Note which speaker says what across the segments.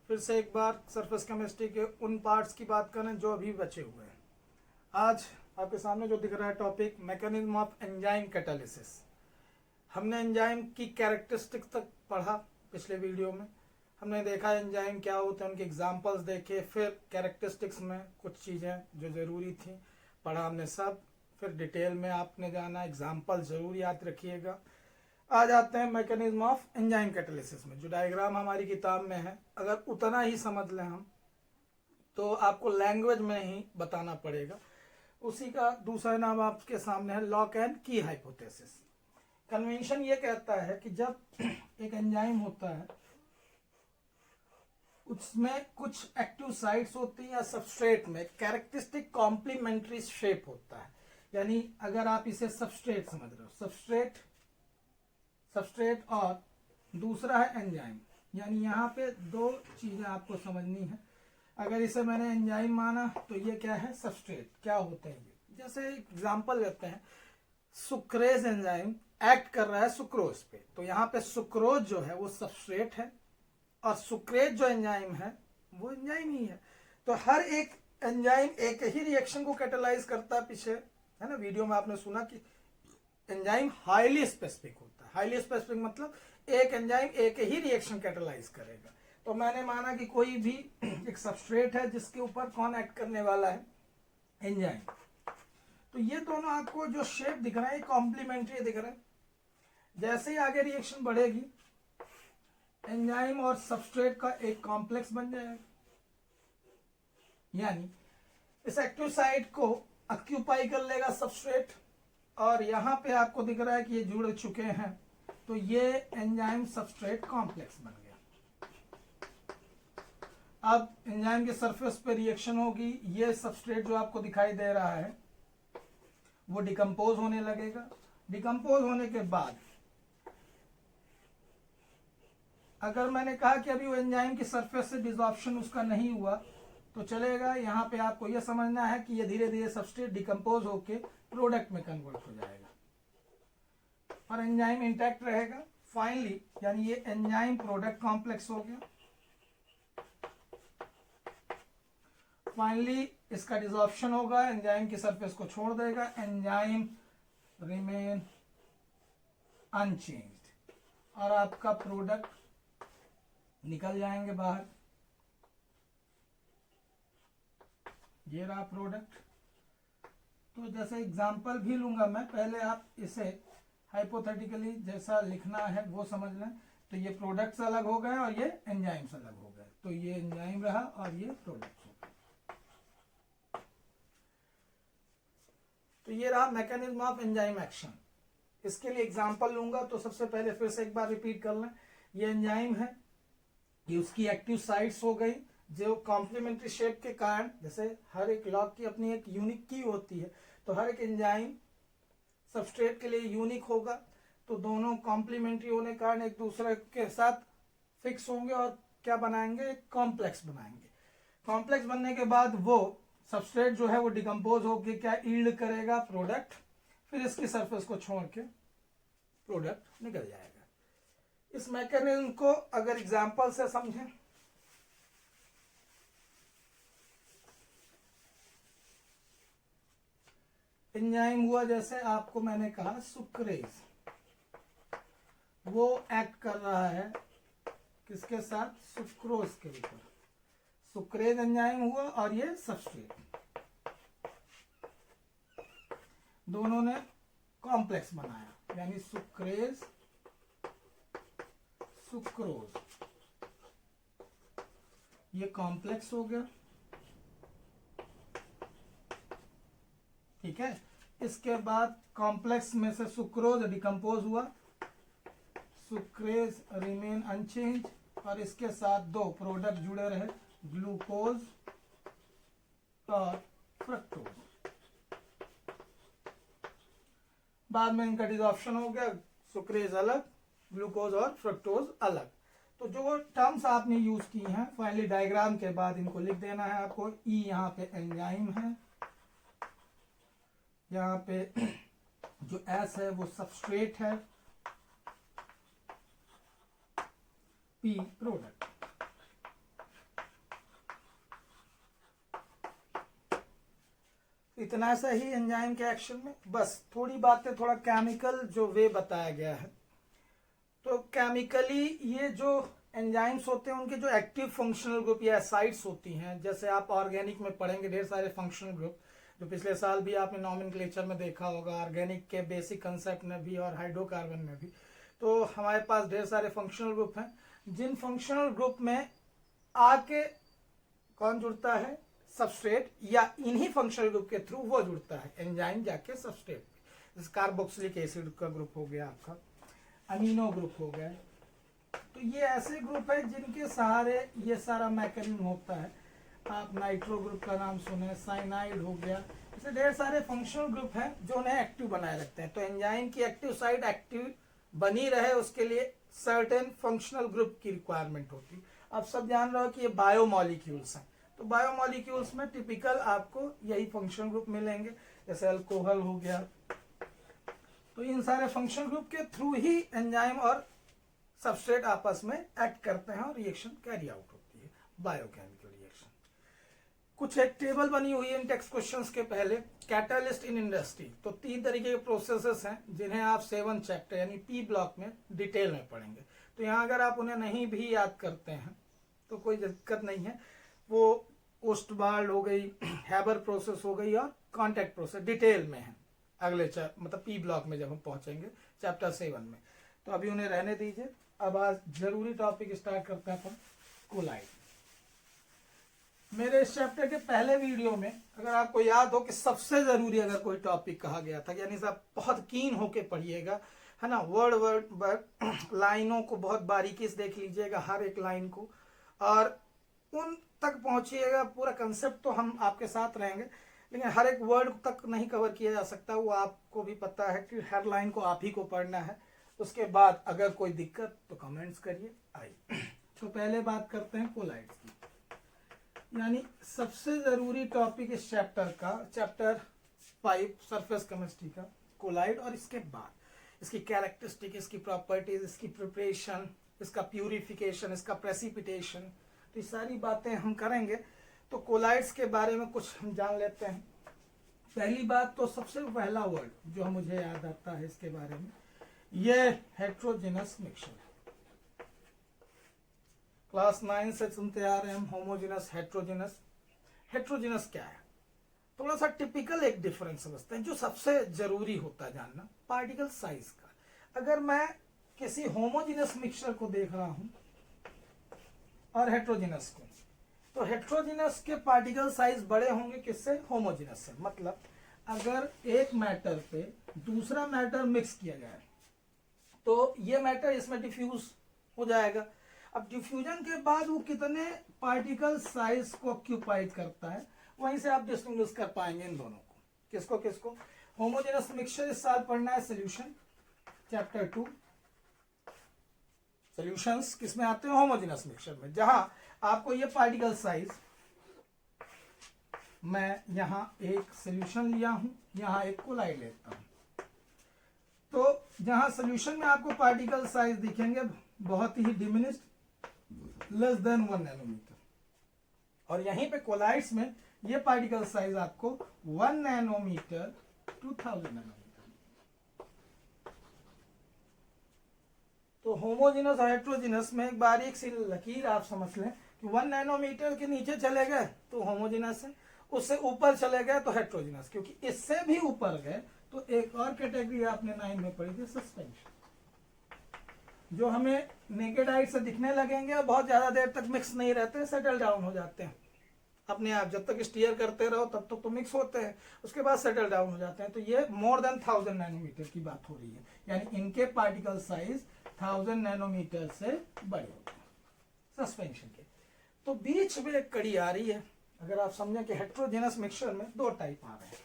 Speaker 1: फिर से एक बार सरफेस केमिस्ट्री के उन पार्ट्स की बात करें जो अभी बचे हुए हैं। आज आपके सामने जो दिख रहा है topic, mechanism of enzyme catalysis. हमने एंजाइम की कैरेक्टरिस्टिक्स तक पढ़ा पिछले वीडियो में। हमने देखा एंजाइम क्या होते हैं, उनके एग्जांपल्स देखे, फिर कैरेक्टरिस्टिक्स में कुछ चीज़ें जो ज़रूरी थी पढ़ा हमने सब। फिर डिटेल में आपने जाना, एग्जांपल ज़रूर याद रखिएगा। आ जाते हैं मैकेनिज्म ऑफ एंजाइम कैटालिसिस में। जो डायग्राम हमारी किताब में है, अगर उतना ही समझ लें हम तो आपको लैंग्वेज में ही बताना पड़ेगा। उसी का दूसरा नाम आपके सामने है लॉक एंड की हाइपोथेसिस। कन्वेंशन ये कहता है कि जब एक एंजाइम होता है उसमें कुछ एक्टिव साइट्स होती हैं या सबस्ट्रेट में कैरेक्टरिस्टिक कॉम्प्लीमेंट्री शेप होता है। यानी अगर आप इसे सबस्ट्रेट समझ रहे हो, सबस्ट्रेट और दूसरा है एंजाइम, यानी यहाँ पे दो चीजें आपको समझनी है। अगर इसे मैंने एंजाइम माना तो ये क्या है, सबस्ट्रेट। क्या होते हैं ये, जैसे एग्जांपल लेते हैं, सुक्रेज एंजाइम एक्ट कर रहा है सुक्रोज पे, तो यहाँ पे सुक्रोज जो है वो सबस्ट्रेट है और सुक्रेज जो एंजाइम है वो एंजाइम ही है। तो हर एक एंजाइम एक ही रिएक्शन को कैटालाइज करता है। पीछे है ना वीडियो में आपने सुना कि एंजाइम हाईली स्पेसिफिक होता है। हाईली स्पेसिफिक मतलब एक एंजाइम एक ही रिएक्शन कैटालाइज करेगा। तो मैंने माना कि कोई भी एक सबस्ट्रेट है जिसके ऊपर कौन एक्ट करने वाला है, एंजाइम। तो ये दोनों आपको जो शेप दिख रहा है कॉम्प्लीमेंट्री दिख रहा है। जैसे ही आगे रिएक्शन बढ़ेगी एंजाइम और सबस्ट्रेट का एक कॉम्प्लेक्स बन जाएगा। यानी इस एक्टिव साइट को ऑक्यूपाई कर लेगा सबस्ट्रेट, और यहां पे आपको दिख रहा है कि ये जुड़ चुके हैं, तो ये एंजाइम सबस्ट्रेट कॉम्प्लेक्स बन गया। अब एंजाइम के सरफेस पे रिएक्शन होगी, ये सबस्ट्रेट जो आपको दिखाई दे रहा है वो डिकम्पोज होने लगेगा। डिकम्पोज होने के बाद अगर मैंने कहा कि अभी वो एंजाइम की सरफेस से डिसॉर्प्शन उसका नहीं हुआ तो चलेगा। यहाँ पे आपको यह समझना है कि ये धीरे धीरे सबस्ट्रेट डिकम्पोज होके प्रोडक्ट में कन्वर्ट हो जाएगा और एंजाइम इंटैक्ट रहेगा। फाइनली यानी ये एंजाइम प्रोडक्ट कॉम्प्लेक्स हो गया। फाइनली इसका डिसॉर्प्शन होगा, एंजाइम की सरफेस को छोड़ देगा, एंजाइम रिमेन अनचेंज्ड और आपका प्रोडक्ट निकल जाएंगे बाहर। ये रहा प्रोडक्ट। तो जैसे एग्जांपल भी लूंगा मैं, पहले आप इसे हाइपोथेटिकली जैसा लिखना है वो समझ लें। तो ये प्रोडक्ट्स अलग हो गए और ये एंजाइम्स अलग हो गए, तो ये एंजाइम रहा और ये प्रोडक्ट्स हो गए। तो ये रहा मैकेनिज्म ऑफ एंजाइम एक्शन। इसके लिए एग्जांपल लूंगा तो सबसे पहले फिर से एक बार रिपीट कर लें। ये एंजाइम है, ये उसकी एक्टिव साइट्स हो गई जो कॉम्प्लीमेंट्री शेप के कारण, जैसे हर एक लॉक की अपनी एक यूनिक की होती है, तो हर एक एंजाइम सबस्ट्रेट के लिए यूनिक होगा। तो दोनों कॉम्प्लीमेंट्री होने के कारण एक दूसरे के साथ फिक्स होंगे और क्या बनाएंगे, एक कॉम्प्लेक्स बनाएंगे। कॉम्प्लेक्स बनने के बाद वो सबस्ट्रेट जो है वो डिकम्पोज होकर क्या ईल्ड करेगा, प्रोडक्ट। फिर इसकी सरफेस को छोड़ के प्रोडक्ट निकल जाएगा। इस मैकेनिज्म को अगर एग्जांपल से समझें, एंजाइम हुआ जैसे आपको मैंने कहा सुक्रेज, वो एक्ट कर रहा है किसके साथ, सुक्रोज के ऊपर। सुक्रेज एंजाइम हुआ और ये सबस्ट्रेट, दोनों ने कॉम्प्लेक्स बनाया, यानी सुक्रेज सुक्रोज, ये कॉम्प्लेक्स हो गया। ठीक है। इसके बाद कॉम्प्लेक्स में से सुक्रोज डिकम्पोज हुआ, सुक्रेज रिमेन अनचेंज, और इसके साथ दो प्रोडक्ट जुड़े रहे, ग्लूकोज और फ्रक्टोज। बाद में इनका डिसॉर्प्शन हो गया, सुक्रेज अलग, ग्लूकोज और फ्रक्टोज अलग। तो जो टर्म्स आपने यूज की हैं फाइनली डायग्राम के बाद इनको लिख देना है आपको। ई यहाँ पे एंजाइम है, यहाँ पे जो एस है वो सबस्ट्रेट है, पी प्रोडक्ट। इतना सा ही एंजाइम के एक्शन में, बस थोड़ी बातें, थोड़ा केमिकल जो वे बताया गया है। तो केमिकली ये जो एंजाइम्स होते हैं उनके जो एक्टिव फंक्शनल ग्रुप या साइट्स होती हैं, जैसे आप ऑर्गेनिक में पढ़ेंगे ढेर सारे फंक्शनल ग्रुप, जो पिछले साल भी आपने नॉमेनक्लेचर में देखा होगा, ऑर्गेनिक के बेसिक कंसेप्ट में भी और हाइड्रोकार्बन में भी। तो हमारे पास ढेर सारे फंक्शनल ग्रुप हैं, जिन फंक्शनल ग्रुप में आके कौन जुड़ता है, सबस्ट्रेट, या इन्हीं फंक्शनल ग्रुप के थ्रू वो जुड़ता है एंजाइम जाके सबस्ट्रेट। जैसे कार्बोक्सिलिक एसिड का ग्रुप हो गया, आपका अमीनो ग्रुप हो गया। तो ये ऐसे ग्रुप है जिनके सहारे ये सारा मैकेनिज्म होता है। आप नाइट्रो ग्रुप का नाम सुने, साइनाइड हो गया, ऐसे ढेर सारे फंक्शनल ग्रुप हैं जो उन्हें एक्टिव बनाए रखते हैं। तो एंजाइम की एक्टिव साइट एक्टिव बनी रहे उसके लिए सर्टेन फंक्शनल ग्रुप की रिक्वायरमेंट होती है। आप सब जान रहे हो कि ये बायोमॉलिक्यूल्स हैं, तो बायोमॉलिक्यूल्स में टिपिकल आपको यही फंक्शनल ग्रुप मिलेंगे, जैसे अल्कोहल हो गया। तो इन सारे फंक्शनल ग्रुप के थ्रू ही एंजाइम और सबस्ट्रेट आपस में एक्ट करते हैं और रिएक्शन कैरी आउट होती है, बायोकेमिकल रिएक्शन। कुछ एक टेबल बनी हुई है इन टेक्स्ट क्वेश्चंस के पहले। कैटालिस्ट इन इंडस्ट्री, तो 3 तरीके के प्रोसेसेस हैं जिन्हें आप 7 चैप्टर यानी पी ब्लॉक में डिटेल में पढ़ेंगे। तो यहाँ अगर आप उन्हें नहीं भी याद करते हैं तो कोई दिक्कत नहीं है, वो ओस्टबार्ड हो गई, हैबर प्रोसेस हो गई और कॉन्टैक्ट प्रोसेस डिटेल में है अगले मतलब पी ब्लॉक में जब हम पहुंचेंगे चैप्टर 7 में। तो अभी उन्हें रहने दीजिए। अब आज जरूरी टॉपिक स्टार्ट करते हैं अपन, कोलाइड। मेरे इस चैप्टर के पहले वीडियो में अगर आपको याद हो कि सबसे जरूरी अगर कोई टॉपिक कहा गया था, यानी आप बहुत कीन होके पढ़िएगा, है ना, वर्ड लाइनों को बहुत बारीकी से देख लीजिएगा, हर एक लाइन को, और उन तक पहुंचिएगा। पूरा कंसेप्ट तो हम आपके साथ रहेंगे, लेकिन हर एक वर्ड तक नहीं कवर किया जा सकता, वो आपको भी पता है कि हर लाइन को आप ही को पढ़ना है। उसके बाद अगर कोई दिक्कत तो कमेंट्स करिए। आइए तो पहले बात करते हैं कोलाइड्स की, यानी सबसे जरूरी टॉपिक इस चैप्टर का, चैप्टर 5 सरफेस केमिस्ट्री का, कोलाइड। और इसके बाद इसकी कैरेक्टरिस्टिक, इसकी प्रॉपर्टीज, इसकी प्रिपरेशन, इसका प्यूरिफिकेशन, इसका प्रेसिपिटेशन, तो ये सारी बातें हम करेंगे। तो कोलाइड्स के बारे में कुछ हम जान लेते हैं। पहली बात तो सबसे पहला वर्ड जो मुझे याद आता है इसके बारे में, ये हेट्रोजिनस मिक्सचर है। क्लास 9 से सुनते आ रहे हैं हम होमोजिनस, हेट्रोजिनस। हेट्रोजिनस क्या है, थोड़ा सा टिपिकल एक डिफरेंस समझते हैं जो सबसे जरूरी होता है जानना, पार्टिकल साइज का। अगर मैं किसी होमोजिनस मिक्सचर को देख रहा हूं और हेट्रोजिनस को, तो हेट्रोजिनस के पार्टिकल साइज बड़े होंगे किससे, होमोजिनस से। मतलब अगर एक मैटर पे दूसरा मैटर मिक्स किया जाए तो ये मैटर इसमें डिफ्यूज हो जाएगा। अब डिफ्यूजन के बाद वो कितने पार्टिकल साइज को ऑक्यूपाइड करता है, वहीं से आप डिस्टिंग्विश कर पाएंगे इन दोनों को। किसको किसको, होमोजेनस मिक्सचर इस साल पढ़ना है सोल्यूशन, चैप्टर 2 सॉल्यूशंस किसमें आते हैं, होमोजेनस मिक्सचर में, जहां आपको ये पार्टिकल साइज, मैं यहां एक सॉल्यूशन लिया हूं, यहां एक कोलाइड लेता हूं, तो जहां सॉल्यूशन में आपको पार्टिकल साइज दिखेंगे बहुत ही डिमिनिश्ड, लेस देन 1 नैनोमीटर, और यहीं पे कोलाइड्स में ये पार्टिकल साइज आपको 1 नैनोमीटर टू 1000 नैनोमीटर। तो होमोजिनस और हेट्रोजिनस में एक बारीक सी लकीर आप समझ लें कि 1 नैनोमीटर के नीचे चले गए तो होमोजिनस है, उससे ऊपर चले गए तो हेट्रोजिनस, क्योंकि इससे भी ऊपर गए तो एक और कैटेगरी आपने 9 में पढ़ी थी, सस्पेंशन, जो हमें नेकेड आई से दिखने लगेंगे और बहुत ज्यादा देर तक मिक्स नहीं रहते, सेटल डाउन हो जाते हैं अपने आप। जब तक स्टीयर करते रहो तब तक तो मिक्स होते हैं, उसके बाद सेटल डाउन हो जाते हैं। तो ये मोर देन 1000 नैनोमीटर की बात हो रही है, यानी इनके पार्टिकल साइज 1000 नैनोमीटर से बड़े होते हैं सस्पेंशन के। तो बीच में एक कड़ी आ रही है, अगर आप समझें कि हेट्रोजेनस मिक्सचर में 2 टाइप आ रहे हैं,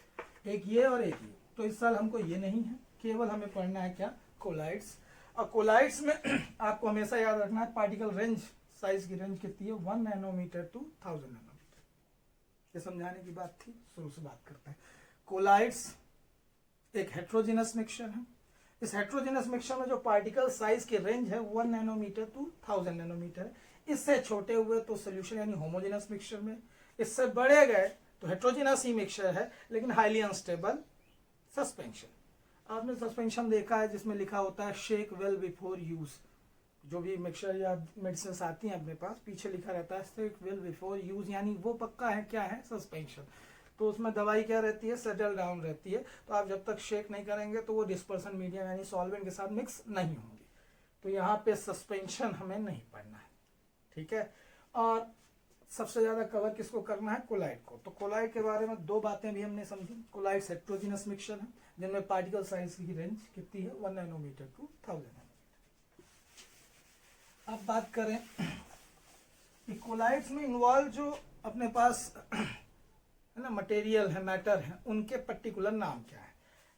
Speaker 1: एक ये और एक ये। तो इस साल हमको ये नहीं है, केवल हमें पढ़ना है क्या, कोलाइड्स। और कोलाइड्स में आपको हमेशा याद रखना है पार्टिकल रेंज, साइज की रेंज कितनी है, 1 नैनोमीटर टू 1000 नैनोमीटर। ये समझाने की बात थी, शुरू से बात करते हैं। कोलाइड्स एक हेट्रोजेनस मिक्सचर है। इस हेट्रोजेनस मिक्सचर में जो पार्टिकल साइज की रेंज है 1 नैनोमीटर टू 1000 नैनोमीटर है। इससे छोटे हुए तो सोल्यूशन यानी होमोजेनस मिक्सचर में, इससे बड़े गए तो हेट्रोजिनस ही मिक्सचर है लेकिन हाईली अनस्टेबल सस्पेंशन। आपने सस्पेंशन देखा है जिसमें लिखा होता है शेक वेल बिफोर यूज। जो भी मिक्सचर या मेडिसिन आती हैं अपने पास पीछे लिखा रहता है शेक वेल बिफोर यूज, यानी वो पक्का है क्या है, सस्पेंशन। तो उसमें दवाई क्या रहती है, सेटल डाउन रहती है। तो आप जब तक शेक नहीं करेंगे तो वो डिस्पर्सन मीडियम यानी सॉल्वेंट के साथ मिक्स नहीं होंगी। तो यहाँ पे सस्पेंशन हमें नहीं पढ़ना है, ठीक है। और सबसे ज्यादा कवर किसको करना है, कोलाइड को। तो कोलाइड के बारे में दो बातें भी हमने समझी। कोलाइड हेट्रोजिनस मिक्सचर है जिनमें पार्टिकल साइज की रेंज कितनी है, 1 नैनोमीटर टू 1000 नैनोमीटर। अब बात करें कि कोलाइड्स में इन्वॉल्व जो अपने पास है ना मटेरियल है, मैटर है, उनके पर्टिकुलर नाम क्या है।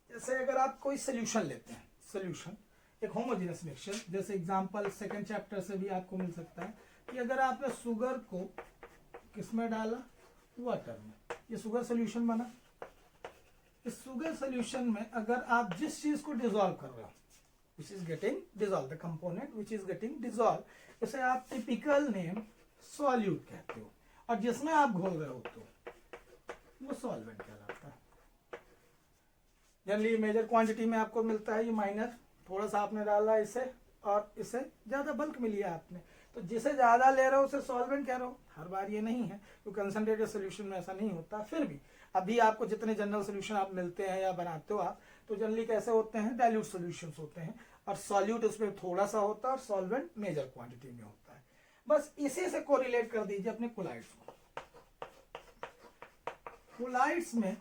Speaker 1: जैसे अगर आप कोई सोल्यूशन लेते हैं, सोल्यूशन एक होमोजेनस मिक्सचर, जैसे एग्जांपल सेकंड चैप्टर से भी आपको मिल सकता है कि अगर आपने शुगर को किसमें डाला, वाटर में, ये शुगर सोल्यूशन बना। इस शुगर सोल्यूशन में अगर आप जिस चीज को डिसॉल्व कर रहे हो, which is getting dissolved, the component which is getting dissolved, उसे आप टिपिकल नेम सॉल्यूट कहते हो। और जिसमें आप घोल रहे हो तो वो सॉल्वेंट कहलाता है। जनरली मेजर क्वांटिटी में आपको मिलता है, ये माइनर थोड़ा सा आपने डाला इसे और इसे ज्यादा बल्क में लिया आपने, तो जिसे ज्यादा ले रहे हो उसे सॉल्वेंट कह रहे हो। हर बार ये नहीं है, तो कंसंट्रेटेड सोल्यूशन में ऐसा नहीं होता। फिर भी अभी आपको जितने जनरल सोल्यूशन आप मिलते हैं या बनाते हो आप, तो जनरली कैसे होते हैं, डाइल्यूट सॉल्यूशंस होते हैं और सॉल्यूट उसमें थोड़ा सा होता है और सॉल्वेंट मेजर क्वांटिटी में होता है। बस इसी से कोरिलेट कर दीजिए अपने कोलाइड्स को। कोलाइड्स में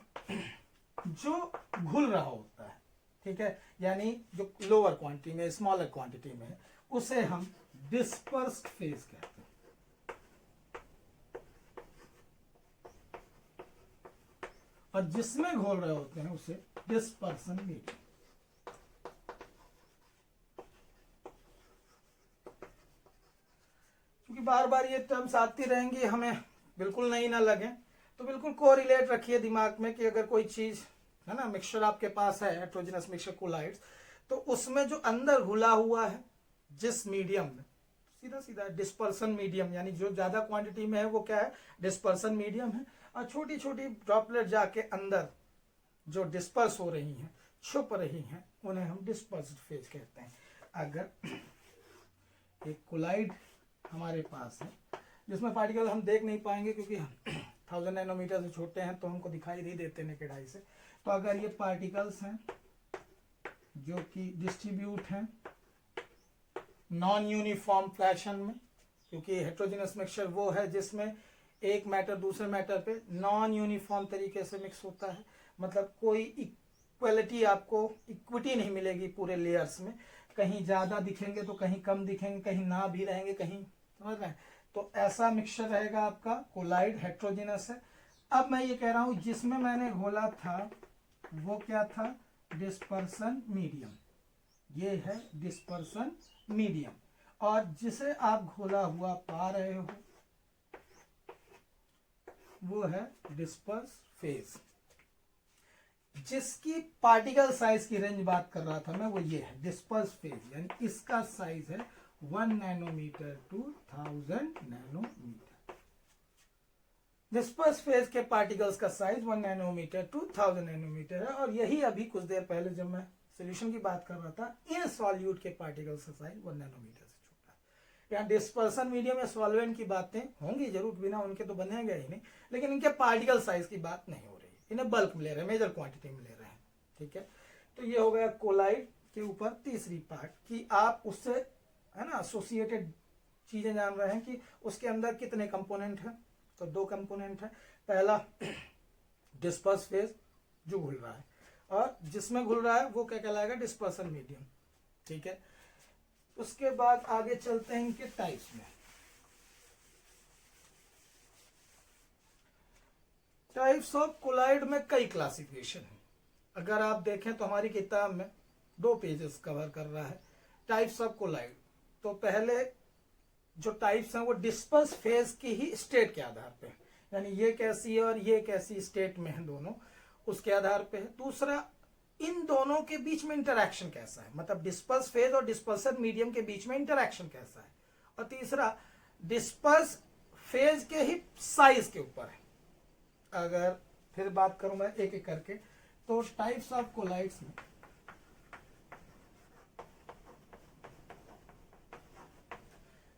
Speaker 1: जो घुल रहा होता है, ठीक है, यानी जो लोअर क्वांटिटी में, स्मॉलर क्वांटिटी में, उसे हम डिस्पर्स्ड फेज कहते हैं। और जिसमें घोल रहे होते हैं उसे डिस्पर्सन मीडियम। क्योंकि बार बार ये टर्म्स आती रहेंगी, हमें बिल्कुल नई ना लगे, तो बिल्कुल कोरिलेट रखिए दिमाग में कि अगर कोई चीज है ना, मिक्सचर आपके पास है हेट्रोजेनस मिक्सचर कोलाइड्स, तो उसमें जो अंदर घुला हुआ है जिस मीडियम में, सीधा सीधा डिस्पर्सन मीडियम, यानी जो ज्यादा क्वांटिटी में है वो क्या है, डिस्पर्सन मीडियम है। और छोटी छोटी ड्रॉपलेट जाके अंदर जो डिस्पर्स हो रही हैं, छुप रही हैं, उन्हें हम डिस्पर्स्ड फेज कहते हैं। अगर एक कोलाइड हमारे पास है जिसमें पार्टिकल हम देख नहीं पाएंगे क्योंकि 1000 नैनोमीटर से छोटे हैं तो हमको दिखाई नहीं देते नेकेड आई से, तो अगर ये पार्टिकल्स हैं जो कि डिस्ट्रीब्यूट हैं नॉन यूनिफॉर्म फैशन में, क्योंकि हेट्रोजेनस मिक्सचर वो है जिसमें एक मैटर दूसरे मैटर पे नॉन यूनिफॉर्म तरीके से मिक्स होता है, मतलब कोई इक्वलिटी, आपको इक्विटी नहीं मिलेगी पूरे लेयर्स में, कहीं ज्यादा दिखेंगे तो कहीं कम दिखेंगे, कहीं ना भी रहेंगे, कहीं, समझ रहे हैं। तो ऐसा मिक्सचर रहेगा आपका कोलाइड, हेट्रोजेनस है। अब मैं ये कह रहा हूं जिसमें मैंने घोला था वो क्या था, डिस्पर्सन मीडियम, ये है डिस्पर्सन मीडियम। और जिसे आप घोला हुआ पा रहे हो वो है डिस्पर्स फेज। जिसकी पार्टिकल साइज की रेंज बात कर रहा था मैं, वो ये है डिस्पर्स फेज, यानी इसका साइज है 1 nanometre to 1000 nanometre. Disperse phase के पार्टिकल्स का साइज 1 नैनोमीटर टू 1000 नैनोमीटर है। और यही अभी कुछ देर पहले जब मैं सोल्यूशन की बात कर रहा था, इन सॉल्यूट के पार्टिकल्स का साइज 1 नैनोमीटर से छोटा है। यहाँ डिस्पर्सन मीडियम या सॉल्वेंट की बातें होंगी जरूर, बिना उनके तो बनेगा ही नहीं, लेकिन इनके पार्टिकल साइज की बात नहीं हो रही, इन्हें बल्क में ले रहे हैं, मेजर क्वांटिटी में ले रहे हैं, ठीक है। तो ये हो गया कोलाइड के ऊपर तीसरी पार्ट कि आप उससे है ना एसोसिएटेड चीजें जान रहे हैं कि उसके अंदर कितने कंपोनेंट हैं। तो 2 कंपोनेंट है, पहला डिस्पर्स फेज जो घुल रहा है, और जिसमें घुल रहा है वो क्या कहलाएगा, डिस्पर्सन मीडियम, ठीक है। उसके बाद आगे चलते हैं इनके टाइप्स में। टाइप्स ऑफ कोलाइड में कई क्लासिफिकेशन है। अगर आप देखें तो हमारी किताब में 2 पेजेस कवर कर रहा है टाइप्स ऑफ कोलाइड। तो पहले जो टाइप्स हैं वो डिस्पर्स फेज की ही स्टेट के आधार पे, यानी ये कैसी है और ये कैसी स्टेट में है, दोनों उसके आधार पे है। दूसरा, इन दोनों के बीच में इंटरैक्शन कैसा है, मतलब डिस्पर्स फेज और डिस्पर्सन मीडियम के बीच में इंटरैक्शन कैसा है। और तीसरा, डिस्पर्स फेज के ही साइज के ऊपर है। अगर फिर बात करूं मैं एक एक करके, तो टाइप्स ऑफ कोलाइड्स में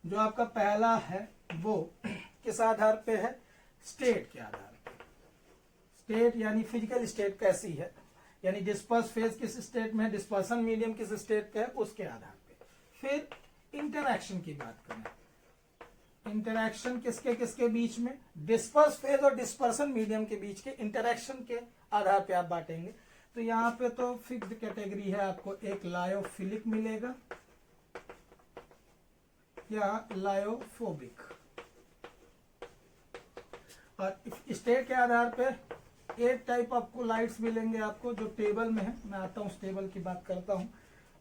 Speaker 1: जो आपका पहला है वो किस आधार पे है, स्टेट के आधार पे। स्टेट यानी फिजिकल स्टेट कैसी है, यानी डिस्पर्स फेज किस स्टेट में है, डिस्पर्सन मीडियम किस स्टेट पे है, उसके आधार पे। फिर इंटरैक्शन की बात करें, इंटरैक्शन किसके बीच में, डिस्पर्स फेज और डिस्पर्सन मीडियम के बीच के इंटरैक्शन के आधार पे आप बांटेंगे। तो यहाँ पे तो फिक्स्ड कैटेगरी है, आपको एक लायोफिलिक मिलेगा या लायोफोबिक। और स्टेट के आधार पे एक टाइप ऑफ कोलाइड्स मिलेंगे आपको जो टेबल में है, मैं आता हूँ उस टेबल की बात करता हूँ।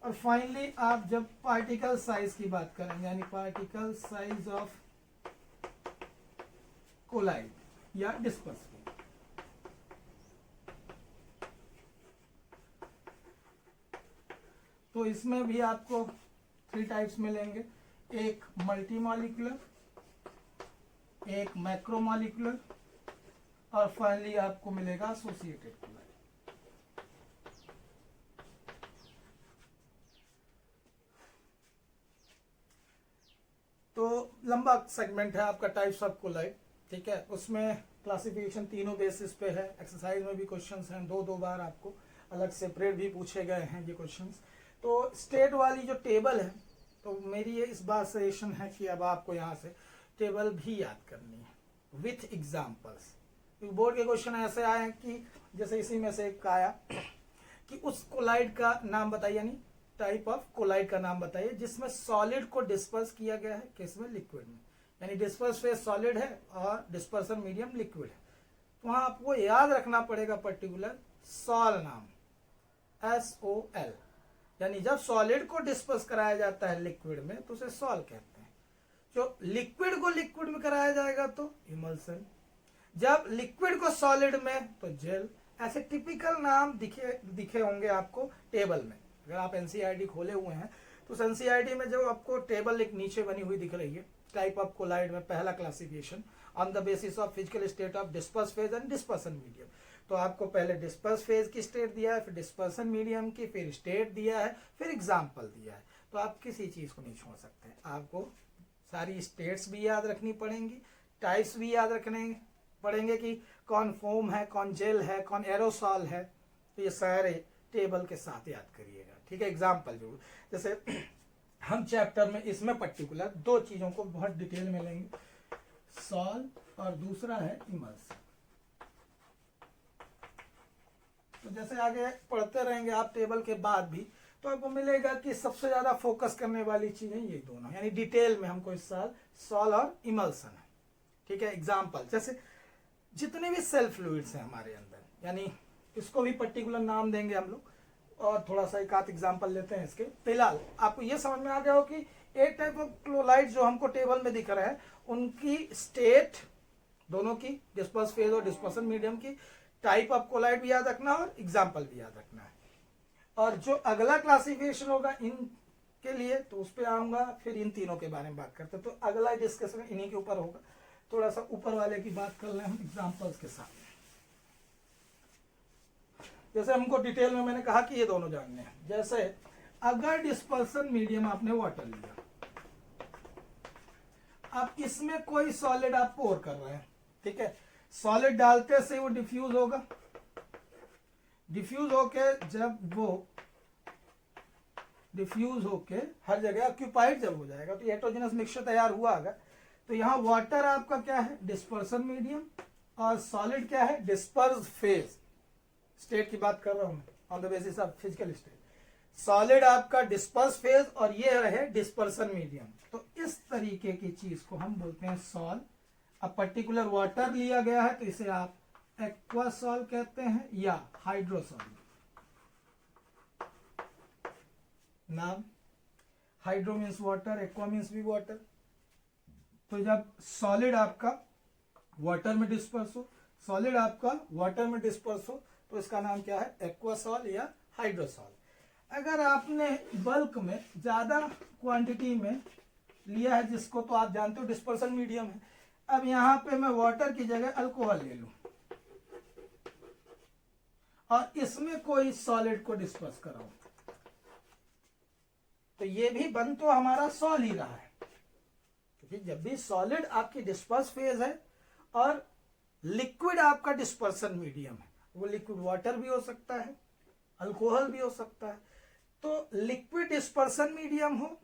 Speaker 1: और फाइनली आप जब पार्टिकल साइज की बात करेंगे, यानी पार्टिकल साइज ऑफ कोलाइड या डिस्पर्स, तो इसमें भी आपको 3 टाइप्स मिलेंगे, एक मल्टीमॉलिक्यूलर, एक मैक्रोमॉलिक्यूलर, और फाइनली आपको मिलेगा एसोसिएटेड कोलाइड। तो लंबा सेगमेंट है आपका टाइप्स ऑफ कोलाइड, ठीक है। उसमें क्लासिफिकेशन तीनों बेसिस पे है। एक्सरसाइज में भी क्वेश्चंस हैं, दो बार आपको अलग सेपरेट भी पूछे गए हैं ये क्वेश्चंस। तो स्टेट वाली जो टेबल है, तो मेरी ये इस बार सजेशन है कि अब आपको यहाँ से टेबल भी याद करनी है विथ एग्जाम्पल्स। बोर्ड के क्वेश्चन ऐसे आए हैं कि जैसे इसी में से एक आया कि उस कोलाइड का नाम बताइए, यानी टाइप ऑफ कोलाइड का नाम बताइए जिसमें सॉलिड को डिस्पर्स किया गया है, किसमें, लिक्विड में। यानी डिस्पर्स फेज सॉलिड है और डिस्पर्सन मीडियम लिक्विड है। तो वहां आपको याद रखना पड़ेगा पर्टिकुलर सॉल नाम, SOL। यानी जब सॉलिड को डिस्पर्स कराया जाता है लिक्विड में तो उसे सॉल कहते हैं। जो लिक्विड को लिक्विड में कराया जाएगा तो इमल्सन, जब लिक्विड को सॉलिड में तो जेल। ऐसे टिपिकल नाम दिखे होंगे आपको टेबल में। अगर आप एनसीईआरटी खोले हुए हैं तो एनसीईआरटी में जो आपको टेबल एक नीचे बनी हुई दिख रही है, टाइप ऑफ कोलाइड में पहला classification on the basis of physical state of disperse phase and dispersion medium. तो आपको पहले डिस्पर्स फेज की स्टेट दिया है, फिर डिस्पर्सन मीडियम की, फिर स्टेट दिया है, फिर एग्जाम्पल दिया है। तो आप किसी चीज को नहीं छोड़ सकते, आपको सारी स्टेट्स भी याद रखनी पड़ेंगी, टाइप्स भी याद रखने पड़ेंगे कि कौन फोम है, कौन जेल है, कौन एरोसॉल है। तो ये सारे टेबल के साथ याद करिएगा, ठीक है। एग्जाम्पल जरूर, जैसे हम चैप्टर में इसमें पर्टिकुलर 2 चीजों को बहुत डिटेल में लेंगे, सॉल और दूसरा है इमल्सन। तो जैसे आगे पढ़ते रहेंगे आप टेबल के बाद भी, तो आपको मिलेगा कि सबसे ज्यादा फोकस करने वाली चीजें ये दोनों, यानी डिटेल में हमको इस साल सॉल और इमल्सन है, ठीक है। एग्जाम्पल जैसे जितने भी सेल फ्लूइड्स हैं हमारे अंदर, यानी इसको भी पर्टिकुलर नाम देंगे हम लोग, और थोड़ा सा एक आध एग्जाम्पल लेते हैं इसके। फिलहाल आपको ये समझ में आ गया हो कि एक टाइप ऑफ क्लोराइड जो हमको टेबल में दिख रहा है, उनकी स्टेट दोनों की, डिस्पर्स फेज और डिस्पर्सन मीडियम की, टाइप ऑफ कोलाइड भी याद रखना और एग्जाम्पल भी याद रखना है। और जो अगला क्लासिफिकेशन होगा इन के लिए, तो उस पर आऊंगा, फिर इन तीनों के बारे में बात करते हैं। तो अगला डिस्कशन इन्हीं के ऊपर होगा। थोड़ा सा ऊपर वाले की बात कर लें हम एग्जाम्पल्स के साथ। जैसे हमको डिटेल में मैंने कहा कि ये दोनों जानने हैं। जैसे अगर डिस्पर्सन मीडियम आपने वाटर लिया, अब इसमें कोई सॉलिड आप पोर कर रहे हैं, ठीक है। सॉलिड डालते से वो डिफ्यूज होगा, डिफ्यूज होके जब वो डिफ्यूज होके हर जगह ऑक्यूपाइड जब हो जाएगा तो हेटेरोजेनस मिक्सचर तैयार हुआ होगा। तो यहाँ वाटर आपका क्या है, डिस्पर्सन मीडियम, और सॉलिड क्या है, डिस्पर्स फेज। स्टेट की बात कर रहा हूं मैं on the basis of physical state. Solid आपका डिस्पर्स फेज और ये रहे डिस्पर्सन मीडियम। तो इस तरीके की चीज को हम बोलते हैं सॉल। अब पर्टिकुलर वाटर लिया गया है तो इसे आप एक्वा सॉल कहते हैं या हाइड्रोसॉल। नाम, hydro means water, aqua means भी वाटर। तो जब सॉलिड आपका वाटर में डिस्पर्स हो, सॉलिड आपका वाटर में डिस्पर्स हो, तो इसका नाम क्या है, एक्वासॉल या हाइड्रोसॉल। अगर आपने बल्क में ज्यादा क्वांटिटी में लिया है जिसको, तो आप जानते हो डिस्पर्सन मीडियम है। अब यहाँ पे मैं वाटर की जगह अल्कोहल ले लूं, और इसमें कोई सॉलिड को डिस्पर्स कराऊं, तो ये भी बन तो हमारा सॉल ही रहा है, क्योंकि जब भी सॉलिड आपकी डिस्पर्स फेज है और लिक्विड आपका डिस्पर्सन मीडियम है, वो लिक्विड वाटर भी हो सकता है, अल्कोहल भी हो सकता है, तो लिक्विड डिस्पर्सन मीडियम हो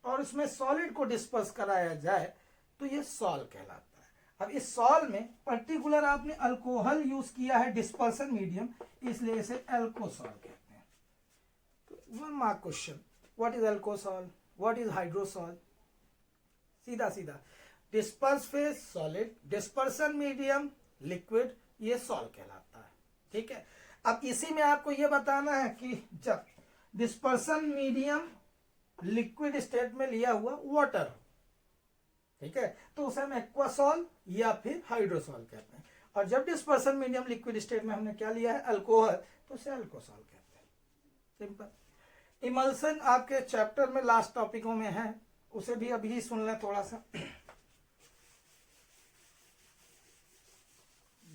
Speaker 1: और उसमें सॉलिड को डिस्पर्स कराया जाए तो ये सॉल कहलाता है। अब इस सॉल में पर्टिकुलर आपने अल्कोहल यूज किया है डिस्पर्सन मीडियम, इसलिए इसे एल्कोसॉल कहते हैं। तो 1 mark question, what is alcosol, what is hydrosol? सीधा सीधा, disperse phase solid, dispersion medium liquid, ये सॉल कहलाता है। ठीक है, अब इसी में आपको ये बताना है कि जब डिस्पर्सन मीडियम लिक्विड स्टेट में लिया हुआ वाटर, ठीक है, तो उसे हम एक्वासॉल या फिर हाइड्रोसॉल कहते हैं, और जब डिस्पर्सन मीडियम लिक्विड स्टेट में हमने क्या लिया है, अल्कोहल, तो उसे अल्कोसॉल कहते हैं। सिंपल। इमल्सन आपके चैप्टर में लास्ट टॉपिकों में है, उसे भी अभी सुन लें थोड़ा सा,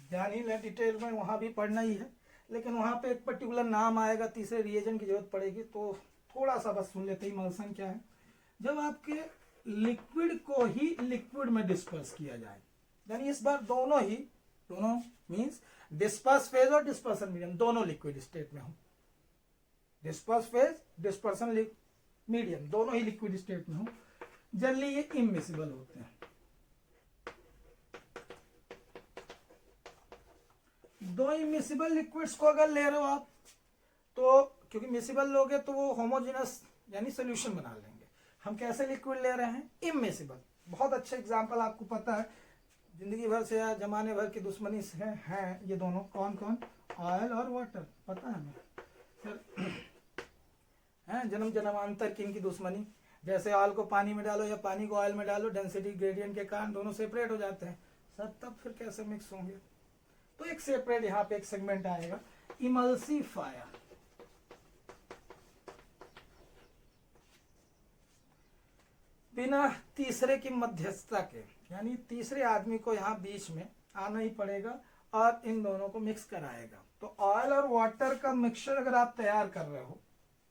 Speaker 1: ध्यान ही लें, डिटेल में वहां भी पढ़ना ही है, लेकिन वहां पे एक पर्टिकुलर नाम आएगा, तीसरे रिएजेंट की जरूरत पड़ेगी, तो थोड़ा सा बस सुन लेते हैं। इमल्सन क्या है? जब आपके लिक्विड को ही लिक्विड में डिस्पर्स किया जाए, यानी इस बार दोनों मींस डिस्पर्स फेज और डिस्पर्सन मीडियम दोनों लिक्विड स्टेट में हो, डिस्पर्स फेज डिस्पर्सन मीडियम दोनों ही लिक्विड स्टेट में हो, जनरली ये इमिसिबल होते हैं। दो इमिसिबल लिक्विड्स को अगर ले रहे हो आप, तो क्योंकि मिसिबल लोगे तो वो होमोजेनस यानी सोल्यूशन बना लेंगे। हम कैसे लिक्विड ले रहे हैं? इमिसिबल। बहुत अच्छा एग्जांपल आपको पता है, जिंदगी भर से या जमाने भर की दुश्मनी से हैं ये दोनों, कौन कौन? ऑयल और वाटर, पता है हमें सर, है जन्म जन्मांतर की इनकी दुश्मनी। जैसे ऑयल को पानी में डालो या पानी को ऑयल में डालो, डेंसिटी ग्रेडियंट के कारण दोनों सेपरेट हो जाते हैं सर, तब फिर कैसे मिक्स होंगे? तो एक सेपरेट यहाँ पे एक सेगमेंट आएगा, इमल्सिफायर। बिना तीसरे की मध्यस्थता के, यानी तीसरे आदमी को यहाँ बीच में आना ही पड़ेगा और इन दोनों को मिक्स कराएगा। तो ऑयल और वाटर का मिक्सचर अगर आप तैयार कर रहे हो,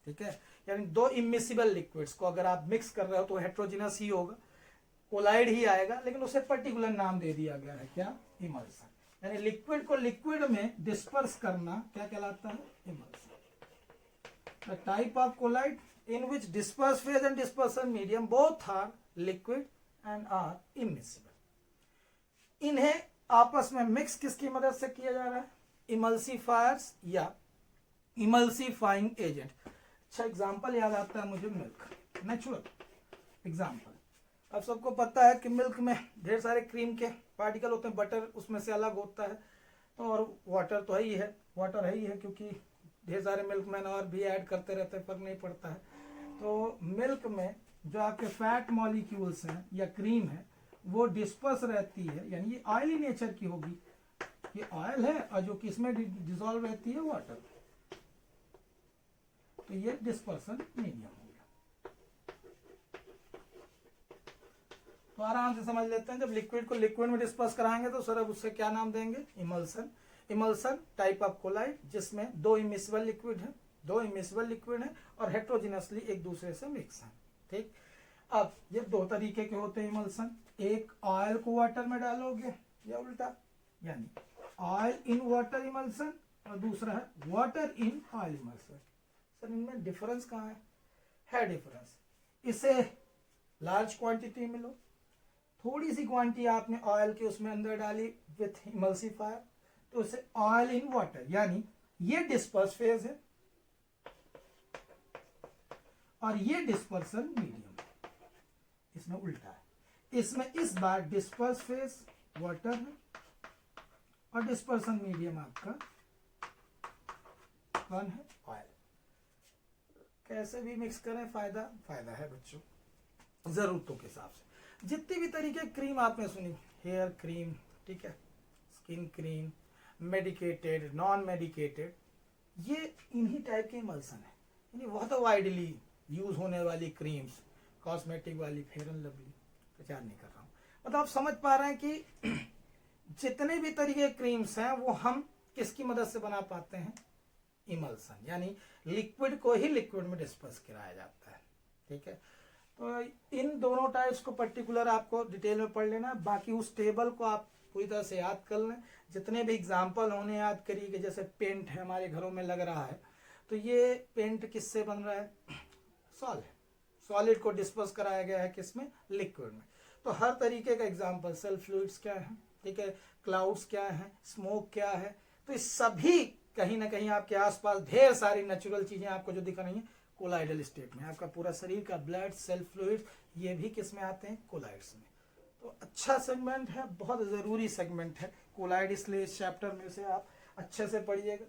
Speaker 1: ठीक है, यानी दो इमिसिबल लिक्विड्स को अगर आप मिक्स कर रहे हो तो हेट्रोजिनस ही होगा, कोलाइड ही आएगा, लेकिन उसे पर्टिकुलर नाम दे दिया गया है, क्या? इमल्सन। यानी लिक्विड को लिक्विड में डिस्पर्स करना क्या कहलाता है? Emulsion. The type of colloid in which disperse phase and dispersion medium both are liquid and are immiscible. इन्हें आपस में मिक्स किसकी मदद से किया जा रहा है? इमल्सिफायर्स या इमल्सिफाइंग एजेंट। अच्छा एग्जांपल याद आता है मुझे, मिल्क, नेचुरल एग्जांपल। अब सबको पता है कि मिल्क में ढेर सारे क्रीम के पार्टिकल होते हैं, बटर उसमें से अलग होता है, और वाटर तो है ही है, वाटर है ही है, क्योंकि ढेर सारे मिल्कमैन और भी ऐड करते रहते हैं, फर्क नहीं पड़ता है। तो मिल्क में जो आपके फैट मॉलिक्यूल्स हैं या क्रीम है वो डिस्पर्स रहती है, यानी ये ऑयली नेचर की होगी, ये ऑयल है, और जो किसमें डिसॉल्व रहती है? वाटर। तो ये डिस्पर्सन मीडियम हो गया। तो आराम से समझ लेते हैं, जब लिक्विड को लिक्विड में डिस्पर्स कराएंगे तो सर अब उससे क्या नाम देंगे? Emulsion. Emulsion type of colloid जिसमें दो इमिसिबल लिक्विड है और हेट्रोजिनसली एक दूसरे से मिक्स है। ठीक, अब ये दो तरीके के होते हैं इमल्सन, एक ऑयल को वाटर में डालोगे या उल्टा, यानी ऑयल इन वाटर इमल्सन, और दूसरा है water in oil emulsion. Sir इनमें डिफरेंस कहाँ है डिफरेंस। इसे लार्ज क्वांटिटी में लो, थोड़ी सी क्वांटिटी आपने ऑयल के उसमें अंदर डाली विथ इमल्सिफायर, तो उसे ऑयल इन वाटर, यानी ये डिस्पर्स फेज है और ये डिस्पर्सन मीडियम, इसमें उल्टा है। इसमें इस बार डिस्पर्स फेज वाटर है और डिस्पर्सन मीडियम आपका कौन है? ऑयल। कैसे भी मिक्स करें फायदा है बच्चों, जरूरतों के हिसाब से। जितनी भी तरीके क्रीम आपने सुनी, हेयर क्रीम, ठीक है, skin cream, medicated, non medicated, ये इन्हीं टाइप के इमल्सन है। यानी बहुत वाइडली यूज होने वाली क्रीम्स, कॉस्मेटिक वाली, फेयर एंड लवली, प्रचार नहीं कर रहा हूँ, मतलब आप समझ पा रहे हैं कि जितने भी तरीके क्रीम्स हैं वो हम किसकी मदद से बना पाते हैं? इमल्सन, यानी लिक्विड को ही लिक्विड में डिस्पर्स कराया जाता है। ठीक है, तो इन दोनों टाइप्स को पर्टिकुलर आपको डिटेल में पढ़ लेना। बाकी उस टेबल को आप पूरी तरह से याद कर लें, जितने भी एग्जाम्पल होने याद करिए कि जैसे पेंट है हमारे घरों में लग रहा है, तो ये पेंट किससे बन रहा है, सॉलिड को डिस्पर्स कराया गया है किसमें, लिक्विड में। तो हर तरीके का एग्जाम्पल, सेल फ्लूइड्स क्या है, ठीक है, क्लाउड्स क्या है, स्मोक क्या है, तो इस सभी कहीं ना कहीं आपके आसपास ढेर सारी नेचुरल चीजें आपको जो दिख रही हैं कोलाइडल स्टेट में। आपका पूरा शरीर का ब्लड, सेल फ्लूइड, ये भी किस में आते हैं, कोलाइड्स में। तो अच्छा सेगमेंट है, बहुत जरूरी सेगमेंट है कोलाइड, इसलिए इस चैप्टर में से आप अच्छे से पढ़िएगा।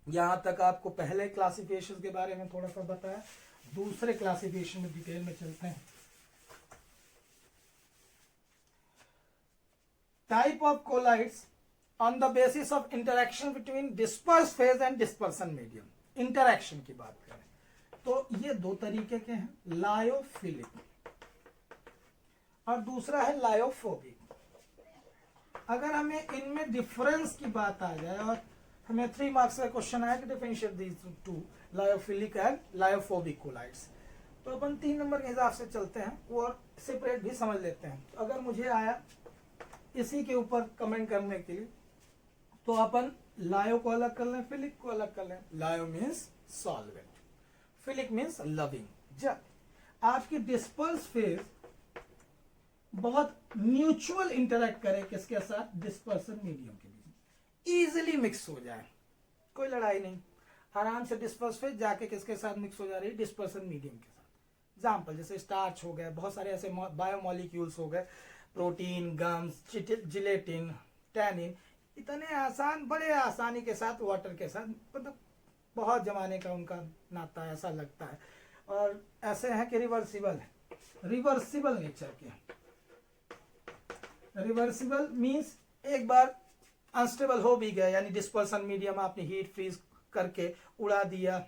Speaker 1: यहाँ तक आपको पहले क्लासिफिकेशन के बारे में थोड़ा सा बताया, दूसरे क्लासिफिकेशन में डिटेल में चलते हैं। Type of colloids on the basis of interaction between disperse phase and dispersion medium. Interaction की बात करें तो ये दो तरीके के हैं, लायोफिलिक और दूसरा है लायोफोबिक। अगर हमें इनमें डिफरेंस की बात आ जाए और हमें 3 मार्क्स का क्वेश्चन आया कि differentiate these two, lyophilic and lyophobic colloids, तो अपन 3 नंबर के हिसाब से चलते हैं और सेपरेट भी समझ लेते हैं। तो अगर मुझे आया इसी के ऊपर कमेंट करने के लिए, तो अपन लायो को अलग कर लें, फिलिक को अलग कर लें। लायो means solvent, philic means loving. जब आपकी डिस्पर्स फेज बहुत म्यूचुअल इंटरेक्ट करे किसके साथ, डिस्पर्सन मीडियम के बीच, इजीली मिक्स हो जाए, कोई लड़ाई नहीं, आराम से डिस्पर्स फेज जाके किसके साथ मिक्स हो जा रही है, डिस्पर्सन मीडियम के साथ। एग्जाम्पल जैसे स्टार्च हो गए, बहुत सारे ऐसे बायोमोलिक्यूल्स हो गए, प्रोटीन, गम्स, जिलेटिन, टैनिन, इतने आसान, बड़े आसानी के साथ वाटर के साथ, मतलब बहुत जमाने का उनका नाता है, ऐसा लगता है। और ऐसे हैं कि रिवर्सिबल है, रिवर्सिबल नेचर के। रिवर्सिबल मींस एक बार अनस्टेबल हो भी गया, यानी डिस्पर्सन मीडियम आपने हीट फ्रीज करके उड़ा दिया,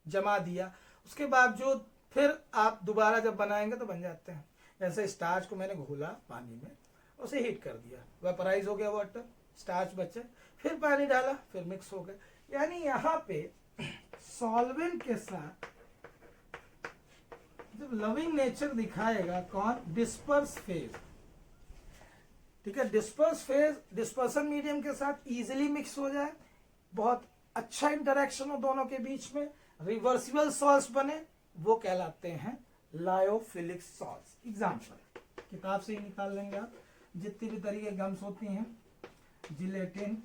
Speaker 1: जमा दिया, उसके बावजूद फिर आप दोबारा जब बनाएंगे तो बन जाते हैं। जैसे स्टार्च को मैंने घोला पानी में, उसे हीट कर दिया, वेपराइज हो गया वाटर, स्टार्च बचे, फिर पानी डाला, फिर मिक्स हो गए। यानी यहाँ पे सॉल्वेंट के साथ जब लविंग नेचर दिखाएगा कौन, डिस्पर्स फेज, ठीक है, डिस्पर्स फेज डिस्पर्सन मीडियम के साथ इजीली मिक्स हो जाए, बहुत अच्छा इंटरेक्शन हो दोनों के बीच में, रिवर्सिबल सॉल्ट्स बने, वो कहलाते हैं लायोफिलिक सॉल्ट्स। एग्जाम्पल किताब से ही निकाल लेंगे आप, जितनी भी तरीके गम्स होती हैं, जिलेटिन,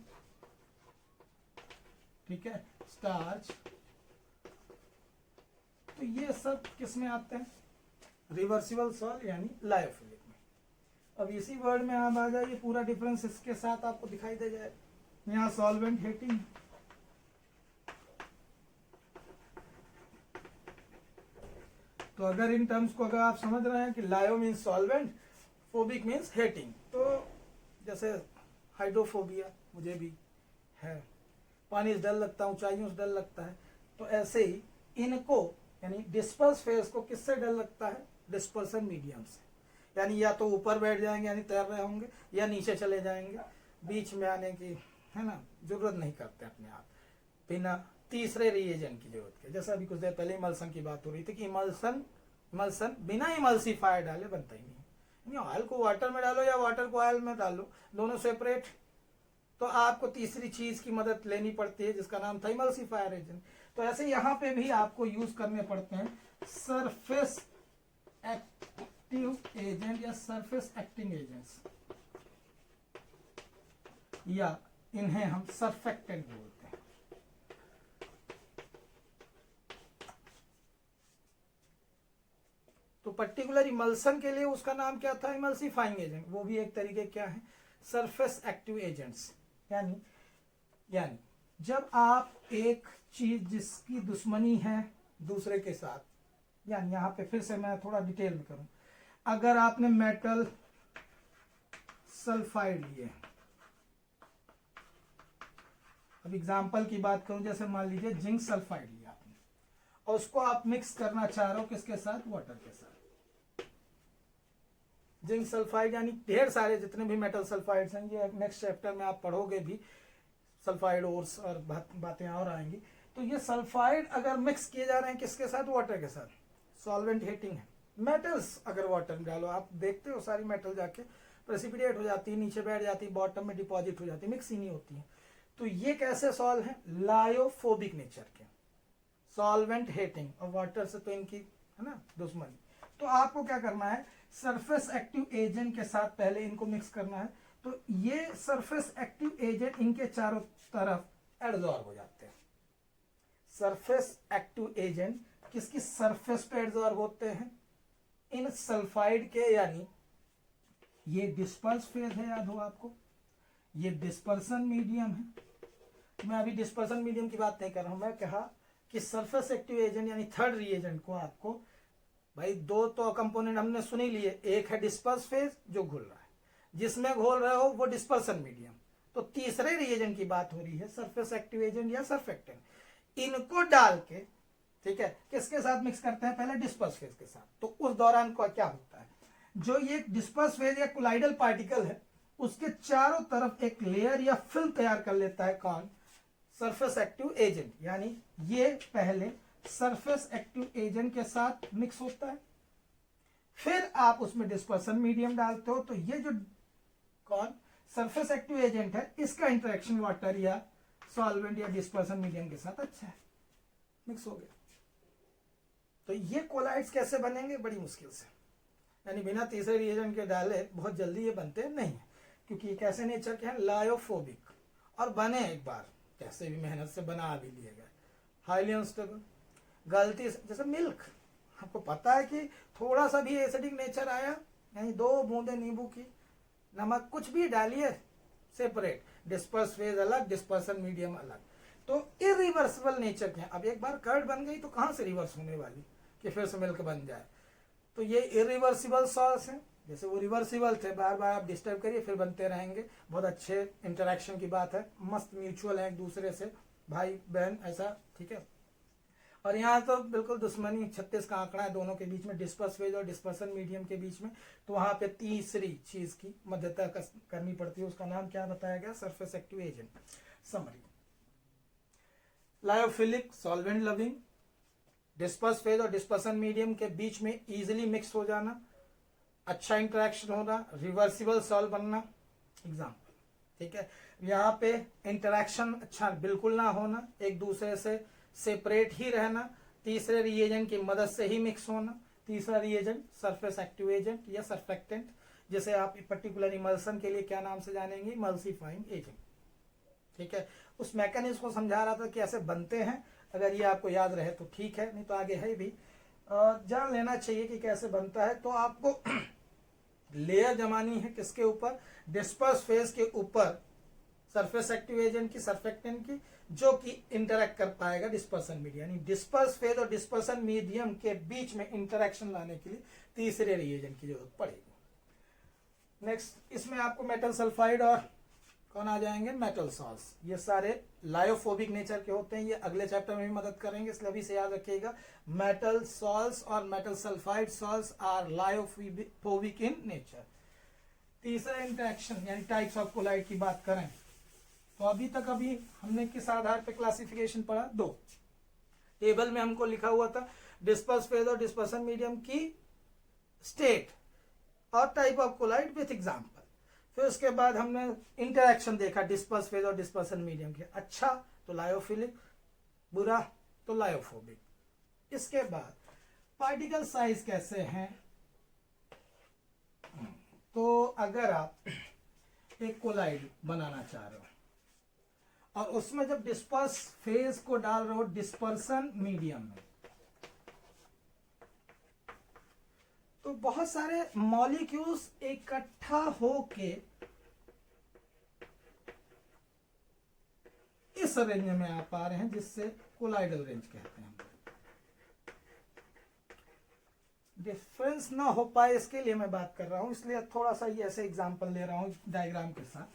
Speaker 1: ठीक है, स्टार्च, तो ये सब किस में आते हैं, रिवर्सिबल सॉल्ट यानी लायोफिलिक में। अब इसी वर्ड में आप आ जाइए, पूरा डिफरेंस इसके साथ आपको दिखाई दे जाए। यहाँ सॉल्वेंट हीटिंग, तो अगर इन टर्म्स को अगर आप समझ रहे हैं कि लायो means solvent, phobic means heating, तो जैसे हाइड्रोफोबिया मुझे भी है, पानी से डर लगता है, ऊंचाइयों से डर लगता है, तो ऐसे ही इनको यानी डिस्पर्स फेज को किससे डर लगता है, डिस्पर्सन मीडियम से। यानी या तो ऊपर बैठ जाएंगे यानी तैर रहे होंगे, या नीचे चले जाएंगे, बीच में आने की है ना जरूरत नहीं करते अपने आप, बिना तीसरे रिएजेंट की जरूरत के। जैसा अभी कुछ देर पहले इमल्सन की बात हो रही थी कि इमल्सन बिना इमल्सीफायर डाले बनता ही नहीं। ऑयल को वाटर में डालो या वाटर को ऑयल में डालो, दोनों सेपरेट, तो आपको तीसरी चीज की मदद लेनी पड़ती है जिसका नाम था इमल्सीफायर एजेंट। तो ऐसे यहाँ पे भी आपको यूज करने पड़ते हैं सरफेस एक्टिव एजेंट या सरफेस एक्टिंग एजेंट्स, या इन्हें हम सरफेक्टेंट बोलते हैं। तो पर्टिकुलर इमल्सन के लिए उसका नाम क्या था, इमल्सीफाइंग एजेंट, वो भी एक तरीके क्या है, सरफेस एक्टिव एजेंट्स। यानी जब आप एक चीज जिसकी दुश्मनी है दूसरे के साथ, यानी यहां पे फिर से मैं थोड़ा डिटेल में करूं, अगर आपने मेटल सल्फाइड लिए, अब एग्जांपल की बात करूं, जैसे मान लीजिए जिंक सल्फाइड लिया आपने और उसको आप मिक्स करना चाह रहे हो किसके साथ, वाटर के साथ। जिंक सल्फाइड यानी ढेर सारे जितने भी मेटल सल्फाइड्स हैं, ये नेक्स्ट चैप्टर में आप पढ़ोगे भी, सल्फाइड और बातें और आएंगी। तो ये सल्फाइड अगर मिक्स किए जा रहे हैं किसके साथ, वाटर के साथ, सॉल्वेंट हीटिंग है। मेटल्स अगर वाटर में डालो, आप देखते हो सारी मेटल जाके प्रेसिपिटेट हो जाती है, नीचे बैठ जाती है, बॉटम में डिपॉजिट हो जाती है, मिक्स ही नहीं होती है। तो ये कैसे सॉल्व है, लायोफोबिक नेचर के, सॉल्वेंट हीटिंग, और वाटर से तो इनकी है ना दुश्मनी। तो आपको क्या करना है, सरफेस एक्टिव एजेंट के साथ पहले इनको मिक्स करना है। तो ये सरफेस एक्टिव एजेंट इनके चारों तरफ एडजॉर्ब हो जाते हैं। सरफेस एक्टिव एजेंट किसकी सरफेस पे एडजॉर्ब होते हैं, इन सल्फाइड के, यानी ये डिस्पर्स फेज है, याद हो आपको, ये डिस्पर्सन मीडियम है। मैं अभी डिस्पर्सन मीडियम की बात नहीं कर रहा हूं, मैं कहा कि सरफेस एक्टिव एजेंट यानी थर्ड रिएजेंट को आपको, भाई दो तो कंपोनेंट हमने सुन ही लिए, एक है डिस्पर्स फेज जो घुल रहा है, जिसमें घोल रहे हो वो डिस्पर्सन मीडियम, तो तीसरे रिएजेंट की बात हो रही है सरफेस एक्टिव एजेंट या सर्फेक्टेंट। इनको डाल के, ठीक है, किसके साथ मिक्स करते हैं, पहले डिस्पर्स फेज के साथ। तो उस दौरान क्या होता है, जो ये डिस्पर्स फेज या कोलाइडल पार्टिकल है उसके चारों तरफ एक लेयर या फिल्म तैयार कर लेता है, कौन, सरफेस एक्टिव एजेंट। यानी ये पहले सरफेस एक्टिव एजेंट के साथ मिक्स होता है, फिर आप उसमें डिस्पर्सन मीडियम डालते हो। तो ये जो कौन सरफेस एक्टिव एजेंट है, इसका इंटरेक्शन वाटर या सॉल्वेंट या डिस्पर्सन मीडियम के साथ अच्छा है, मिक्स हो गया। तो ये कोलाइड्स कैसे बनेंगे, बड़ी मुश्किल से, यानी बिना तीसरे रिएजेंट के डाले बहुत जल्दी ये बनते नहीं है, क्योंकि ये कैसे नेचर के हैं, लायोफोबिक, और बने एक बार कैसे भी मेहनत से बना भी लिए गए, हाईली अनस्टेबल। गलती से, जैसे मिल्क, आपको पता है कि थोड़ा सा भी एसिडिक नेचर आया, यानी 2 बूंदे नींबू की, नमक कुछ भी डालिए, सेपरेट, डिस्पर्स फेज अलग, डिस्पर्सन मीडियम अलग, तो इरिवर्सिबल नेचर के हैं। अब एक बार कर्ड बन गई तो कहां से रिवर्स होने वाली कि फिर से मिल्क बन जाए। तो ये इरिवर्सिबल सॉल्स हैं, जैसे वो रिवर्सिबल थे, बार बार आप डिस्टर्ब करिए फिर बनते रहेंगे। बहुत अच्छे इंटरेक्शन की बात है, मस्त म्यूचुअल है एक दूसरे से, भाई बहन ऐसा, ठीक है। और यहाँ तो बिल्कुल दुश्मनी, 36 का आंकड़ा है दोनों के बीच में, डिस्पर्स फेज और डिस्पर्सन मीडियम के बीच में। तो वहां पे तीसरी चीज की मध्यता करनी पड़ती है, उसका नाम क्या बताया गया, surface active agent. Summary, lyophilic, solvent loving, disperse phase और डिस्पर्सन मीडियम के बीच में इजीली मिक्स हो जाना, अच्छा इंटरेक्शन होना, रिवर्सिबल सॉल्व बनना, एग्जाम्पल, ठीक है। यहाँ पे इंटरेक्शन अच्छा बिल्कुल ना होना, एक दूसरे से सेपरेट ही रहना, तीसरे रिएजेंट की मदद से ही मिक्स होना। तीसरा रिएजेंट सरफेस एक्टिव एजेंट या सर्फेक्टेंट, जैसे आप पर्टिकुलर इमल्सन के लिए क्या नाम से जानेंगे, इमल्सिफाइंग एजेंट, ठीक है। उस मैकेनिज्म को समझा रहा था कि ऐसे बनते हैं, अगर ये आपको याद रहे तो ठीक है, नहीं तो आगे है भी जान लेना चाहिए कि कैसे बनता है। तो आपको लेयर जमानी है किसके ऊपर, डिस्पर्स फेज के ऊपर, सरफेस एक्टिव एजेंट की, सर्फेक्टेंट की, जो कि इंटरेक्ट कर पाएगा डिस्पर्सन मीडियम, यानी डिस्पर्स फेज और डिस्पर्सन मीडियम के बीच में इंटरेक्शन लाने के लिए तीसरे रिएजेंट की जरूरत पड़ेगी। नेक्स्ट, इसमें आपको मेटल सल्फाइड और कौन आ जाएंगे, मेटल सॉल्ट्स, ये सारे लायोफोबिक नेचर के होते हैं, ये अगले चैप्टर में भी मदद करेंगे, इसलिए अभी से याद रखिएगा। मेटल सॉल्ट्स और metal sulphide salts are lyophobic in nature. तीसरा इंटरेक्शन यानी टाइप्स ऑफ कोलाइड की बात करें तो अभी तक हमने किस आधार पे क्लासिफिकेशन पढ़ा, 2 टेबल में हमको लिखा हुआ था डिस्पर्स फेज और डिस्पर्सन मीडियम की स्टेट और type of colloid with example. फिर उसके बाद हमने इंटरेक्शन देखा डिस्पर्स फेज और डिस्पर्सन मीडियम के, अच्छा तो लायोफिलिक, बुरा तो लायोफोबिक। इसके बाद पार्टिकल साइज कैसे हैं, तो अगर आप एक कोलाइड बनाना चाह रहे हो और उसमें जब डिस्पर्स फेज को डाल रहे हो डिस्पर्सन मीडियम में, तो बहुत सारे मॉलिक्यूल्स इकट्ठा होके इस रेंज में आ पा रहे हैं, जिससे कोलाइडल रेंज कहते हैं। डिफरेंस ना हो पाए इसके लिए मैं बात कर रहा हूं, इसलिए थोड़ा सा ये ऐसे एग्जांपल ले रहा हूं डायग्राम के साथ।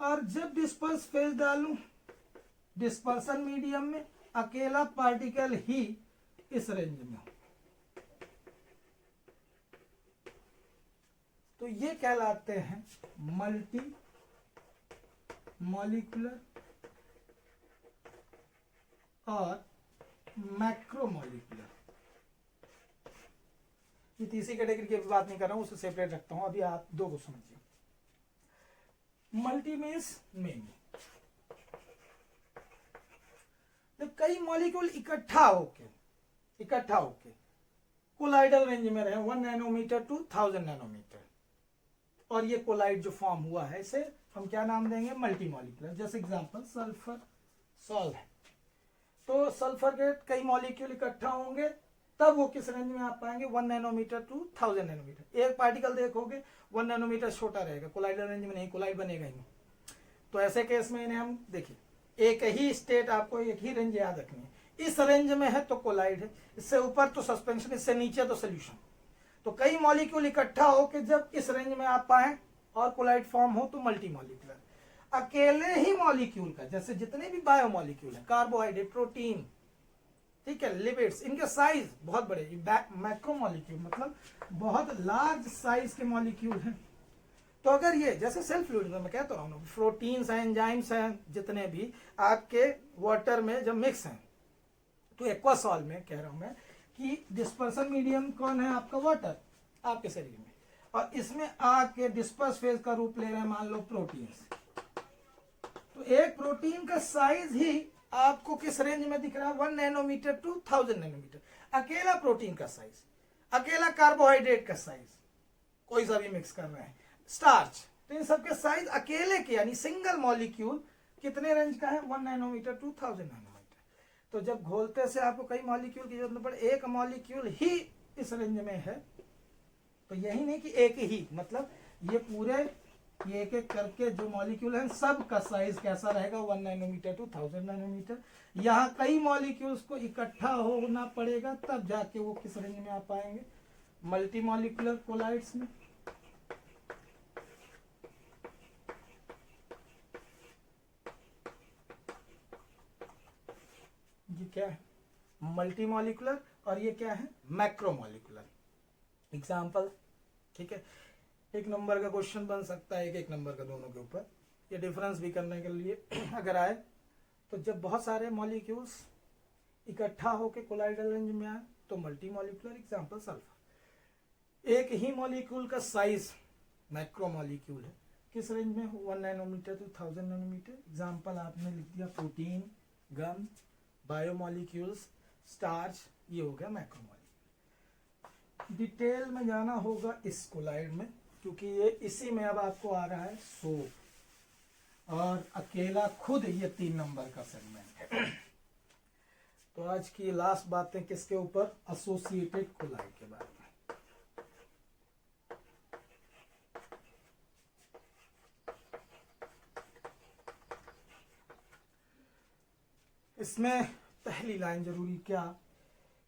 Speaker 1: और जब डिस्पर्स फेज डालूं डिस्पर्सन मीडियम में, अकेला पार्टिकल ही इस रेंज में हो, तो ये कहलाते हैं मल्टी मॉलिक्यूलर और मैक्रोमॉलिक्यूलर। ये तीसरी कैटेगरी की बात नहीं कर रहा हूं, उसे सेपरेट रखता हूं। अभी आप दो को समझिए। Multi means many. जब कई मॉलिक्यूल इकट्ठा होके कोलाइडल रेंज में रहे 1 नैनोमीटर टू 1000 नैनोमीटर, और ये कोलाइड जो फॉर्म हुआ है इसे हम क्या नाम देंगे? Multi molecular. जैसे एग्जांपल सल्फर सॉल्ट है, तो सल्फर के कई मॉलिक्यूल इकट्ठा होंगे तब वो किस रेंज में आप पाएंगे? 1 नैनोमीटर टू 1000 नैनोमीटर। एक पार्टिकल देखोगे 1 नैनोमीटर छोटा रहेगा, कोलाइडल रेंज में नहीं, कोलाइड बनेगा ही नहीं। तो ऐसे केस में इन्हें हम देखिए, एक ही स्टेट आपको एक ही रेंज याद रखनी है। इस रेंज में है तो कोलाइड है, इससे ऊपर तो सस्पेंशन, इससे नीचे तो सोल्यूशन। तो कई मॉलिक्यूल इकट्ठा होकर जब इस रेंज में आप पाए और कोलाइड फॉर्म हो तो मल्टी मॉलिक्यूलर। अकेले ही मॉलिक्यूल का, जैसे जितने भी बायो मॉलिक्यूल है, कार्बोहाइड्रेट, प्रोटीन, ठीक है, लिपिड्स, इनके साइज बहुत बड़े, मैक्रो मॉलिक्यूल मतलब बहुत लार्ज साइज के मॉलिक्यूल हैं। तो अगर ये जैसे सेल फ्लूइड में मैं कहता रहा हूँ, प्रोटीन्स हैं, एंजाइम्स हैं, जितने भी आपके वाटर में जब मिक्स हैं, तो एक्वासॉल में कह रहा हूं मैं कि डिस्पर्सन मीडियम कौन है? आपका वाटर, आपके शरीर में, और इसमें आपके डिस्पर्स फेज का रूप ले रहे हैं मान लो प्रोटीन्स। तो एक प्रोटीन का साइज ही आपको किस रेंज में दिख रहा है? 1 नैनोमीटर टू 1000 नैनोमीटर। अकेला प्रोटीन का साइज, अकेला कार्बोहाइड्रेट का साइज, कोई सा भी मिक्स कर रहे हैं, स्टार्च, तो इन सबके साइज अकेले के यानी सिंगल मॉलिक्यूल कितने रेंज का है? 1 नैनोमीटर टू 1000 नैनोमीटर। तो जब घोलते से आपको कई मॉलिक्यूल की जरूरत पड़े, एक मॉलिक्यूल ही इस रेंज में है, तो यही नहीं कि एक ही, मतलब ये पूरे ये एक एक करके जो मॉलिक्यूल हैं सब का साइज कैसा रहेगा? 1 नैनोमीटर टू 1000 नैनोमीटर। यहाँ कई मॉलिक्यूल्स को इकट्ठा होना पड़ेगा तब जाके वो किस रेंज में आ पाएंगे? मल्टी मॉलिक्यूलर कोलाइड्स में। ये क्या है? मल्टी मॉलिक्यूलर, और ये क्या है? मैक्रोमॉलिक्यूलर। एग्जाम्पल, ठीक है, 1 नंबर का क्वेश्चन बन सकता है, 1 नंबर का दोनों के ऊपर, ये डिफरेंस भी करने के लिए अगर आए तो जब बहुत सारे मॉलिक्यूल्स इकट्ठा होकर कोलाइडल रेंज में आए तो मल्टी मॉलिक्यूलर। एग्जाम्पल सल्फर, एक ही मॉलिक्यूल का साइज मैक्रोमॉलिक्यूल है, किस रेंज में? 1 नैनोमीटर टू 1000 नैनोमीटर। एग्जाम्पल आपने लिख दिया प्रोटीन, गम, बायोमॉलिक्यूल्स, स्टार्च, ये हो गया मैक्रोमॉलिक्यूल। डिटेल में जाना होगा इस कोलाइड में, क्योंकि ये इसी में अब आपको आ रहा है सोप, और अकेला खुद ये 3 नंबर का सेगमेंट है। तो आज की लास्ट बातें किसके ऊपर? एसोसिएटेड कोलाइड के बारे में। इसमें पहली लाइन जरूरी क्या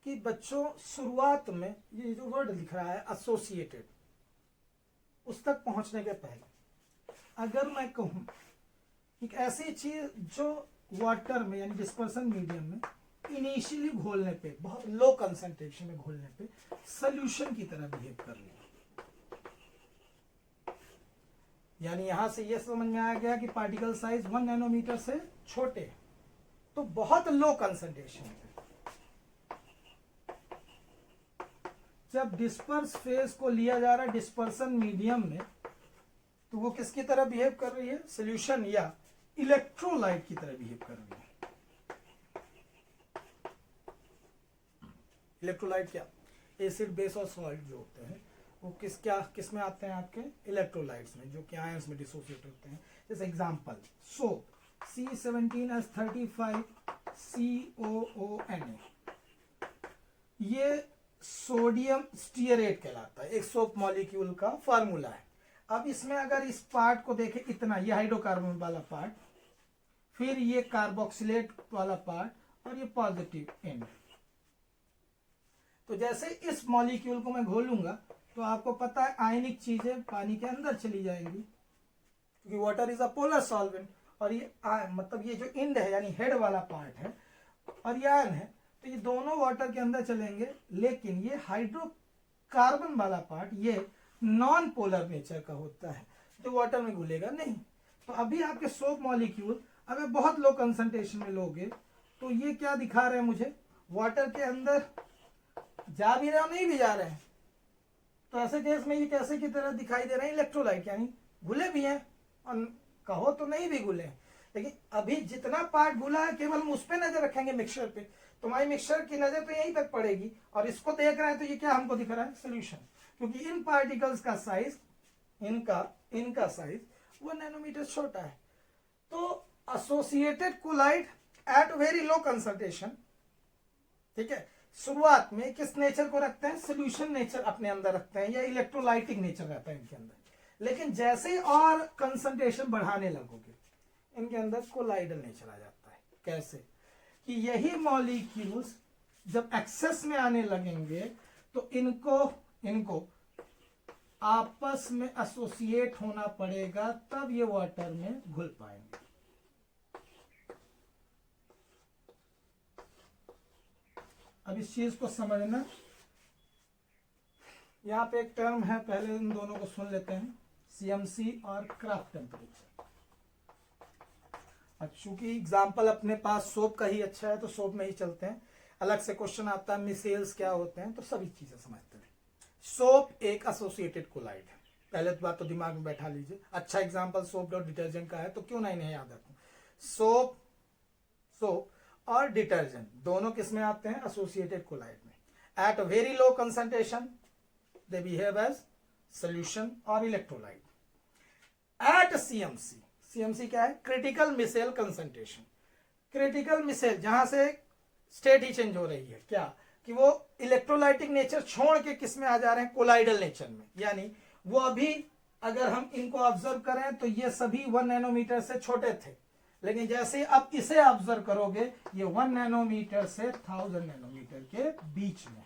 Speaker 1: कि बच्चों शुरुआत में ये जो वर्ड लिख रहा है एसोसिएटेड, उस तक पहुंचने के पहले अगर मैं कहूं एक ऐसी चीज जो वाटर में यानी डिस्पर्सन मीडियम में इनिशियली घोलने पे, बहुत लो कंसंट्रेशन में घोलने पे सोल्यूशन की तरह बिहेव कर रही है, यानी यहां से ये समझ में आ गया कि पार्टिकल साइज 1 नैनोमीटर से छोटे, तो बहुत लो कंसंट्रेशन है। जब डिस्पर्स फेज को लिया जा रहा है डिस्पर्सन मीडियम में, तो वो किसकी तरह बिहेव कर रही है? सोल्यूशन या इलेक्ट्रोलाइट की तरह बिहेव कर रही है। इलेक्ट्रोलाइट क्या? एसिड, बेस और सॉल्ट जो होते हैं वो किस में आते हैं? आपके इलेक्ट्रोलाइट्स में, जो कि आयंस में डिसोसिएट होते हैं। जैसे एग्जांपल सोप, C17H35 COONA, ये सोडियम स्टीयरेट कहलाता है, एक सोप मॉलिक्यूल का फार्मूला है। अब इसमें अगर इस पार्ट को देखें, इतना ये हाइड्रोकार्बन वाला पार्ट, फिर ये कार्बोक्सिलेट वाला पार्ट और ये पॉजिटिव एंड। तो जैसे इस मॉलिक्यूल को मैं घोलूंगा तो आपको पता है आयनिक चीजें पानी के अंदर चली जाएंगी, क्योंकि water is a polar solvent, और ये मतलब ये जो एंड है यानी हेड वाला पार्ट है और ये आयन है, तो ये दोनों वाटर के अंदर चलेंगे। लेकिन ये हाइड्रोकार्बन वाला पार्ट ये नॉन पोलर नेचर का होता है, जो वाटर में घुलेगा नहीं। तो अभी आपके सोप मॉलिक्यूल अगर बहुत लो कंसंट्रेशन में लोगे तो ये क्या दिखा रहे हैं मुझे, वाटर के अंदर जा भी रहे हैं और नहीं भी जा रहे हैं। तो ऐसे केस में ये कैसे की तरह दिखाई दे रहे हैं, इलेक्ट्रोलाइट, यानी घुले भी हैं और कहो तो नहीं भी घुले हैं। लेकिन अभी जितना पार्ट घुला है केवल हम उस पर नजर रखेंगे, मिक्सचर पे, तुम्हारी मिक्सचर की नजर तो यहीं तक पड़ेगी और इसको देख रहे हैं तो ये क्या हमको दिख रहा है, सोल्यूशन। क्योंकि इन पार्टिकल्स का साइज, इनका साइज 1 नैनोमीटर छोटा है। तो associated colloid at very low concentration, ठीक है, शुरुआत में किस नेचर को रखते हैं, सोल्यूशन नेचर अपने अंदर रखते हैं या इलेक्ट्रोलाइटिक नेचर रहता है इनके अंदर। लेकिन जैसे ही और कंसंट्रेशन बढ़ाने लगोगे इनके अंदर कोलाइडल नेचर आ जाता है। कैसे कि यही मॉलिक्यूल्स जब एक्सेस में आने लगेंगे तो इनको आपस में एसोसिएट होना पड़ेगा, तब ये वाटर में घुल पाएंगे। अब इस चीज को समझना, यहां पे एक टर्म है, पहले इन दोनों को सुन लेते हैं, सीएमसी और क्राफ्ट टेम्परेचर। अब चूंकि एग्जाम्पल अपने पास सोप का ही अच्छा है तो सोप में ही चलते हैं, अलग से क्वेश्चन आता है मिसेल्स क्या होते हैं, तो सभी चीजें समझते हैं। सोप एक एसोसिएटेड कोलाइड है, पहले तो बात तो दिमाग में बैठा लीजिए। अच्छा एग्जाम्पल सोप और डिटर्जेंट का है तो क्यों नहीं याद रखूं। सोप और डिटर्जेंट दोनों किस में आते हैं, एसोसिएटेड कोलाइड में। At very low concentration they behave as solution और इलेक्ट्रोलाइट। एट सीएमसी क्या है, critical micelle concentration. Critical micelle जहां से स्टेट ही चेंज हो रही है, क्या कि वो इलेक्ट्रोलाइटिक नेचर छोड़ के किस में आ जा रहे हैं, कोलाइडल नेचर में। यानी वो अभी अगर हम इनको ऑब्जर्व करें तो ये सभी 1 नैनोमीटर से छोटे थे, लेकिन जैसे अब इसे ऑब्जर्व करोगे ये 1 नैनोमीटर से 1000 नैनोमीटर के बीच में,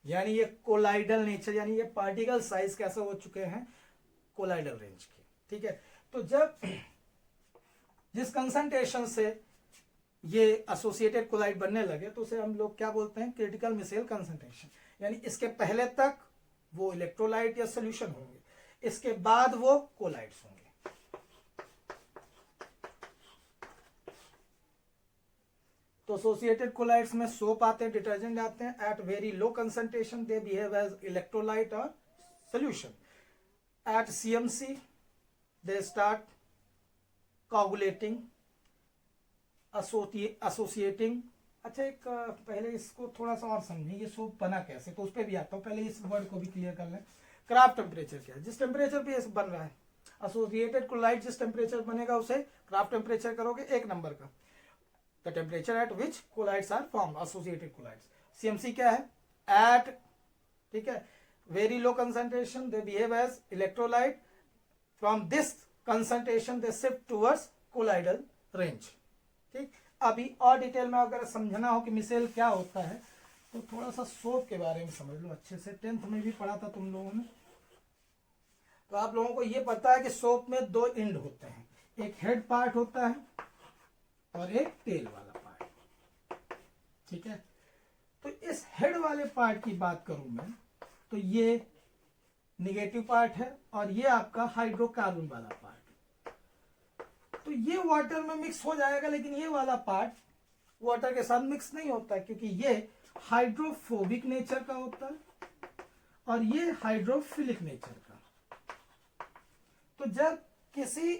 Speaker 1: यानी ये कोलाइडल नेचर, यानी ये पार्टिकल साइज कैसे हो चुके हैं, कोलाइडल रेंज के। ठीक है, तो जब जिस कंसंट्रेशन से ये एसोसिएटेड कोलाइड बनने लगे तो उसे हम लोग क्या बोलते हैं, क्रिटिकल मिसेल कंसंट्रेशन। यानी इसके पहले तक वो इलेक्ट्रोलाइट या सोल्यूशन होंगे, इसके बाद वो कोलाइड्स होंगे। तो एसोसिएटेड कोलाइड्स में सोप आते हैं, डिटर्जेंट आते हैं। At very low concentration they behave as electrolyte और solution. At CMC they start coagulating, associating. अच्छा, एक पहले इसको थोड़ा सा और समझें, ये सोप बना कैसे, तो उस पर भी आता हूं, पहले इस वर्ड को भी क्लियर कर लें। क्राफ्ट टेम्परेचर क्या है, जिस टेम्परेचर पे बन रहा है एसोसिएटेड कोलाइड, जिस टेम्परेचर बनेगा उसे क्राफ्ट टेम्परेचर करोगे 1 नंबर का। The temperature at which colloids are form, associated colloids. CMC क्या है, एट, ठीक है, very low concentration they behave as electrolyte, from this concentration they shift towards colloidal range. ठीक, अभी और डिटेल में अगर समझना हो कि मिसेल क्या होता है तो थोड़ा सा सोप के बारे में समझ लो अच्छे से, 10th में भी पढ़ा था तुम लोगों ने। तो आप लोगों को ये पता है कि सोप में 2 एंड होते हैं, एक हेड पार्ट होता है और एक टेल वाला पार्ट। ठीक है, तो इस हेड वाले पार्ट की बात करूं मैं तो ये निगेटिव पार्ट है और ये आपका हाइड्रोकार्बन वाला पार्ट। तो ये वाटर में मिक्स हो जाएगा, लेकिन ये वाला पार्ट वाटर के साथ मिक्स नहीं होता है, क्योंकि ये हाइड्रोफोबिक नेचर का होता है और ये हाइड्रोफिलिक नेचर का। तो जब किसी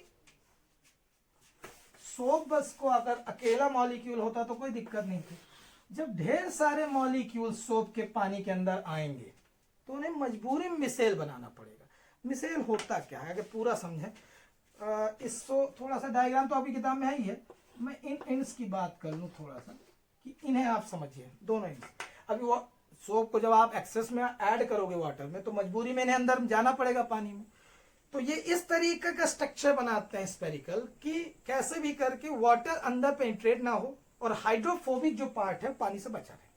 Speaker 1: सोप बस को अगर अकेला मॉलिक्यूल होता तो कोई दिक्कत नहीं थी, जब ढेर सारे मॉलिक्यूल सोप के पानी के अंदर आएंगे तो उन्हें मजबूरी में मिसेल बनाना पड़ेगा। मिसेल होता क्या है, अगर पूरा समझें, इसको थोड़ा सा डायग्राम तो आपकी किताब में है ही है, मैं इन एंड्स की बात कर लूं थोड़ा सा कि इन्हें आप समझिए, दोनों एंड्स। अभी वो सोप को जब आप एक्सेस में ऐड करोगे वाटर में तो मजबूरी में इन्हें अंदर जाना पड़ेगा पानी में। तो ये इस तरीके का स्ट्रक्चर बनाते हैं स्पेरिकल कि कैसे भी करके वाटर अंदर पेनिट्रेट ना हो और हाइड्रोफोबिक जो पार्ट है पानी से बचा रहे।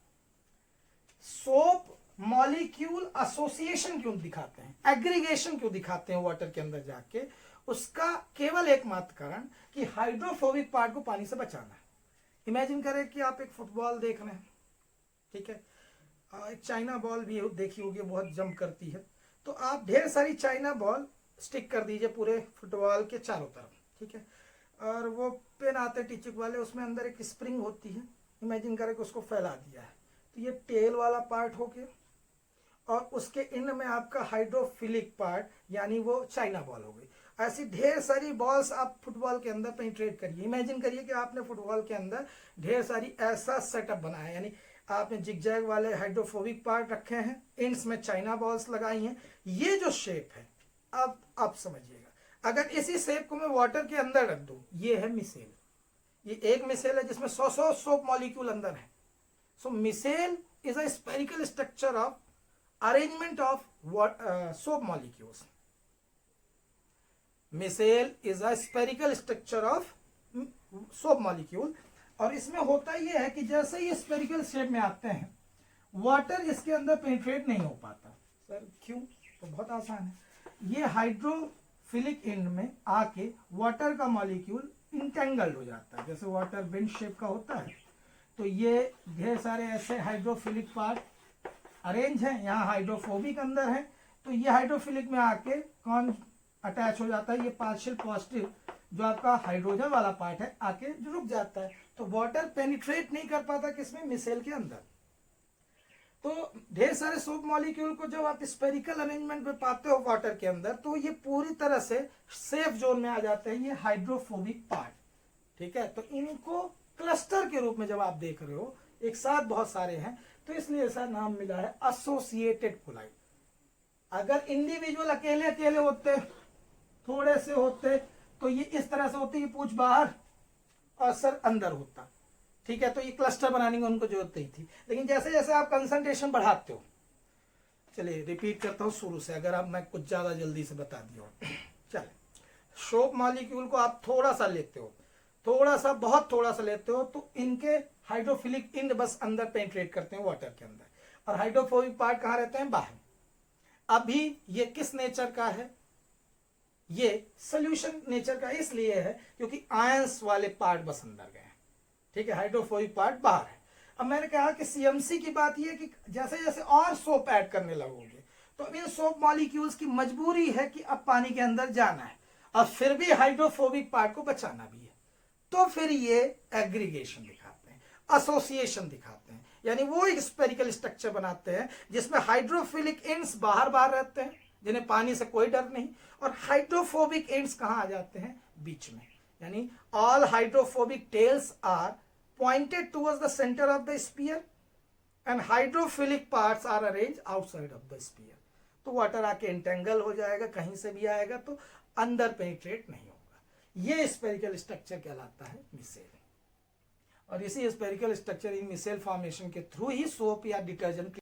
Speaker 1: सोप मॉलिक्यूल एसोसिएशन क्यों दिखाते हैं, एग्रीगेशन क्यों दिखाते हैं वाटर के अंदर जाके, उसका केवल एकमात्र कारण कि हाइड्रोफोबिक पार्ट को पानी से बचाना है। इमेजिन करें कि आप एक फुटबॉल देख रहे हैं, ठीक है, एक चाइना बॉल भी देखी होगी, बहुत जंप करती है, तो आप ढेर सारी चाइना बॉल स्टिक कर दीजिए पूरे फुटबॉल के चारों तरफ, ठीक है। और वो पेन आते हैं टीचिक वाले, उसमें अंदर एक स्प्रिंग होती है, इमेजिन करें कि उसको फैला दिया है, तो ये टेल वाला पार्ट हो गया, और उसके एंड में आपका हाइड्रोफिलिक पार्ट यानी वो चाइना बॉल हो गई। ऐसी ढेर सारी बॉल्स आप फुटबॉल के अंदर पेनिट्रेट करिए। इमेजिन करिए कि आपने फुटबॉल के अंदर ढेर सारी ऐसा सेटअप बनाया है, यानी आपने जिगजैग वाले हाइड्रोफोबिक पार्ट रखे हैं, एंड्स में चाइना बॉल्स लगाई हैं, ये जो शेप है, अब आप समझिएगा। अगर इसी शेप को मैं वाटर के अंदर रख दूं, ये है मिसेल, ये एक मिसेल है जिसमें 100 सोप मॉलिक्यूल अंदर है। So micelle is a spherical structure of arrangement of soap molecules. Micelle is a spherical structure of soap molecule, और इसमें होता यह है कि जैसे ये स्पेरिकल शेप में आते हैं, वाटर इसके अंदर पेनिट्रेट नहीं हो पाता। सर क्यों? तो बहुत आसान है, ये हाइड्रोफिलिक एंड में आके वाटर का मॉलिक्यूल इंटेंगल्ड हो जाता है, जैसे वाटर बेंड शेप का होता है। तो ये ढेर सारे ऐसे हाइड्रोफिलिक पार्ट अरेंज है, यहाँ हाइड्रोफोबिक अंदर है, तो ये हाइड्रोफिलिक में आके कौन अटैच हो जाता है, ये पार्शियल पॉजिटिव जो आपका हाइड्रोजन वाला पार्ट है आके रुक जाता है, तो वाटर पेनिट्रेट नहीं कर पाता किसमें, मिसेल के अंदर। तो ढेर सारे सोप मॉलिक्यूल को जब आप स्पेरिकल अरेंजमेंट में पाते हो वाटर के अंदर, तो ये पूरी तरह से सेफ जोन में आ जाते हैं, ये हाइड्रोफोबिक पार्ट, ठीक है। तो इनको क्लस्टर के रूप में जब आप देख रहे हो, एक साथ बहुत सारे हैं, तो इसलिए ऐसा नाम मिला है एसोसिएटेड कोलाई। अगर इंडिविजुअल अकेले अकेले होते, थोड़े से होते, तो ये इस तरह से होती, ये पूंछ बाहर और सर अंदर होता, ठीक है, तो ये क्लस्टर बनाने की उनको जरूरत नहीं थी। लेकिन जैसे जैसे आप कंसंट्रेशन बढ़ाते हो, चलिए रिपीट करता हूं शुरू से, अगर आप मैं कुछ ज्यादा जल्दी से बता दिया। चले, सोप मॉलिक्यूल को आप थोड़ा सा लेते हो, थोड़ा सा, बहुत थोड़ा सा लेते हो, तो इनके हाइड्रोफिलिक एंड बस अंदर पेनिट्रेट करते हैं वाटर के अंदर, और हाइड्रोफोबिक पार्ट कहां रहते हैं, बाहर। अभी ये किस नेचर का है, ये सोल्यूशन नेचर का इसलिए है क्योंकि आयंस वाले पार्ट बस अंदर गए, ठीक है, हाइड्रोफोबिक पार्ट बाहर है। अब मैंने कहा कि सीएमसी की बात यह कि जैसे जैसे और सोप ऐड करने लगोगे, तो इन सोप मॉलिक्यूल्स की मजबूरी है कि अब पानी के अंदर जाना है, और फिर भी हाइड्रोफोबिक पार्ट को बचाना भी है, तो फिर ये एग्रीगेशन दिखाते हैं, एसोसिएशन दिखाते हैं, यानी वो एक स्पेरिकल स्ट्रक्चर बनाते हैं जिसमें हाइड्रोफिलिक एंड्स बाहर बाहर रहते हैं, जिन्हें पानी से कोई डर नहीं, और हाइड्रोफोबिक एंड्स कहां आ जाते हैं, बीच में, यानी all hydrophobic tails are pointed towards the centre of the sphere and hydrophilic parts are arrange outside of the sphere. तो वाटर आके इंटेंगल हो जाएगा, कहीं से भी आएगा तो अंदर पेनिट्रेट नहीं होगा। ये स्पेरिकल स्ट्रक्चर कहलाता है मिसेल, और इसी spherical structure in micelle formation के थ्रू ही सोप या डिटर्जेंट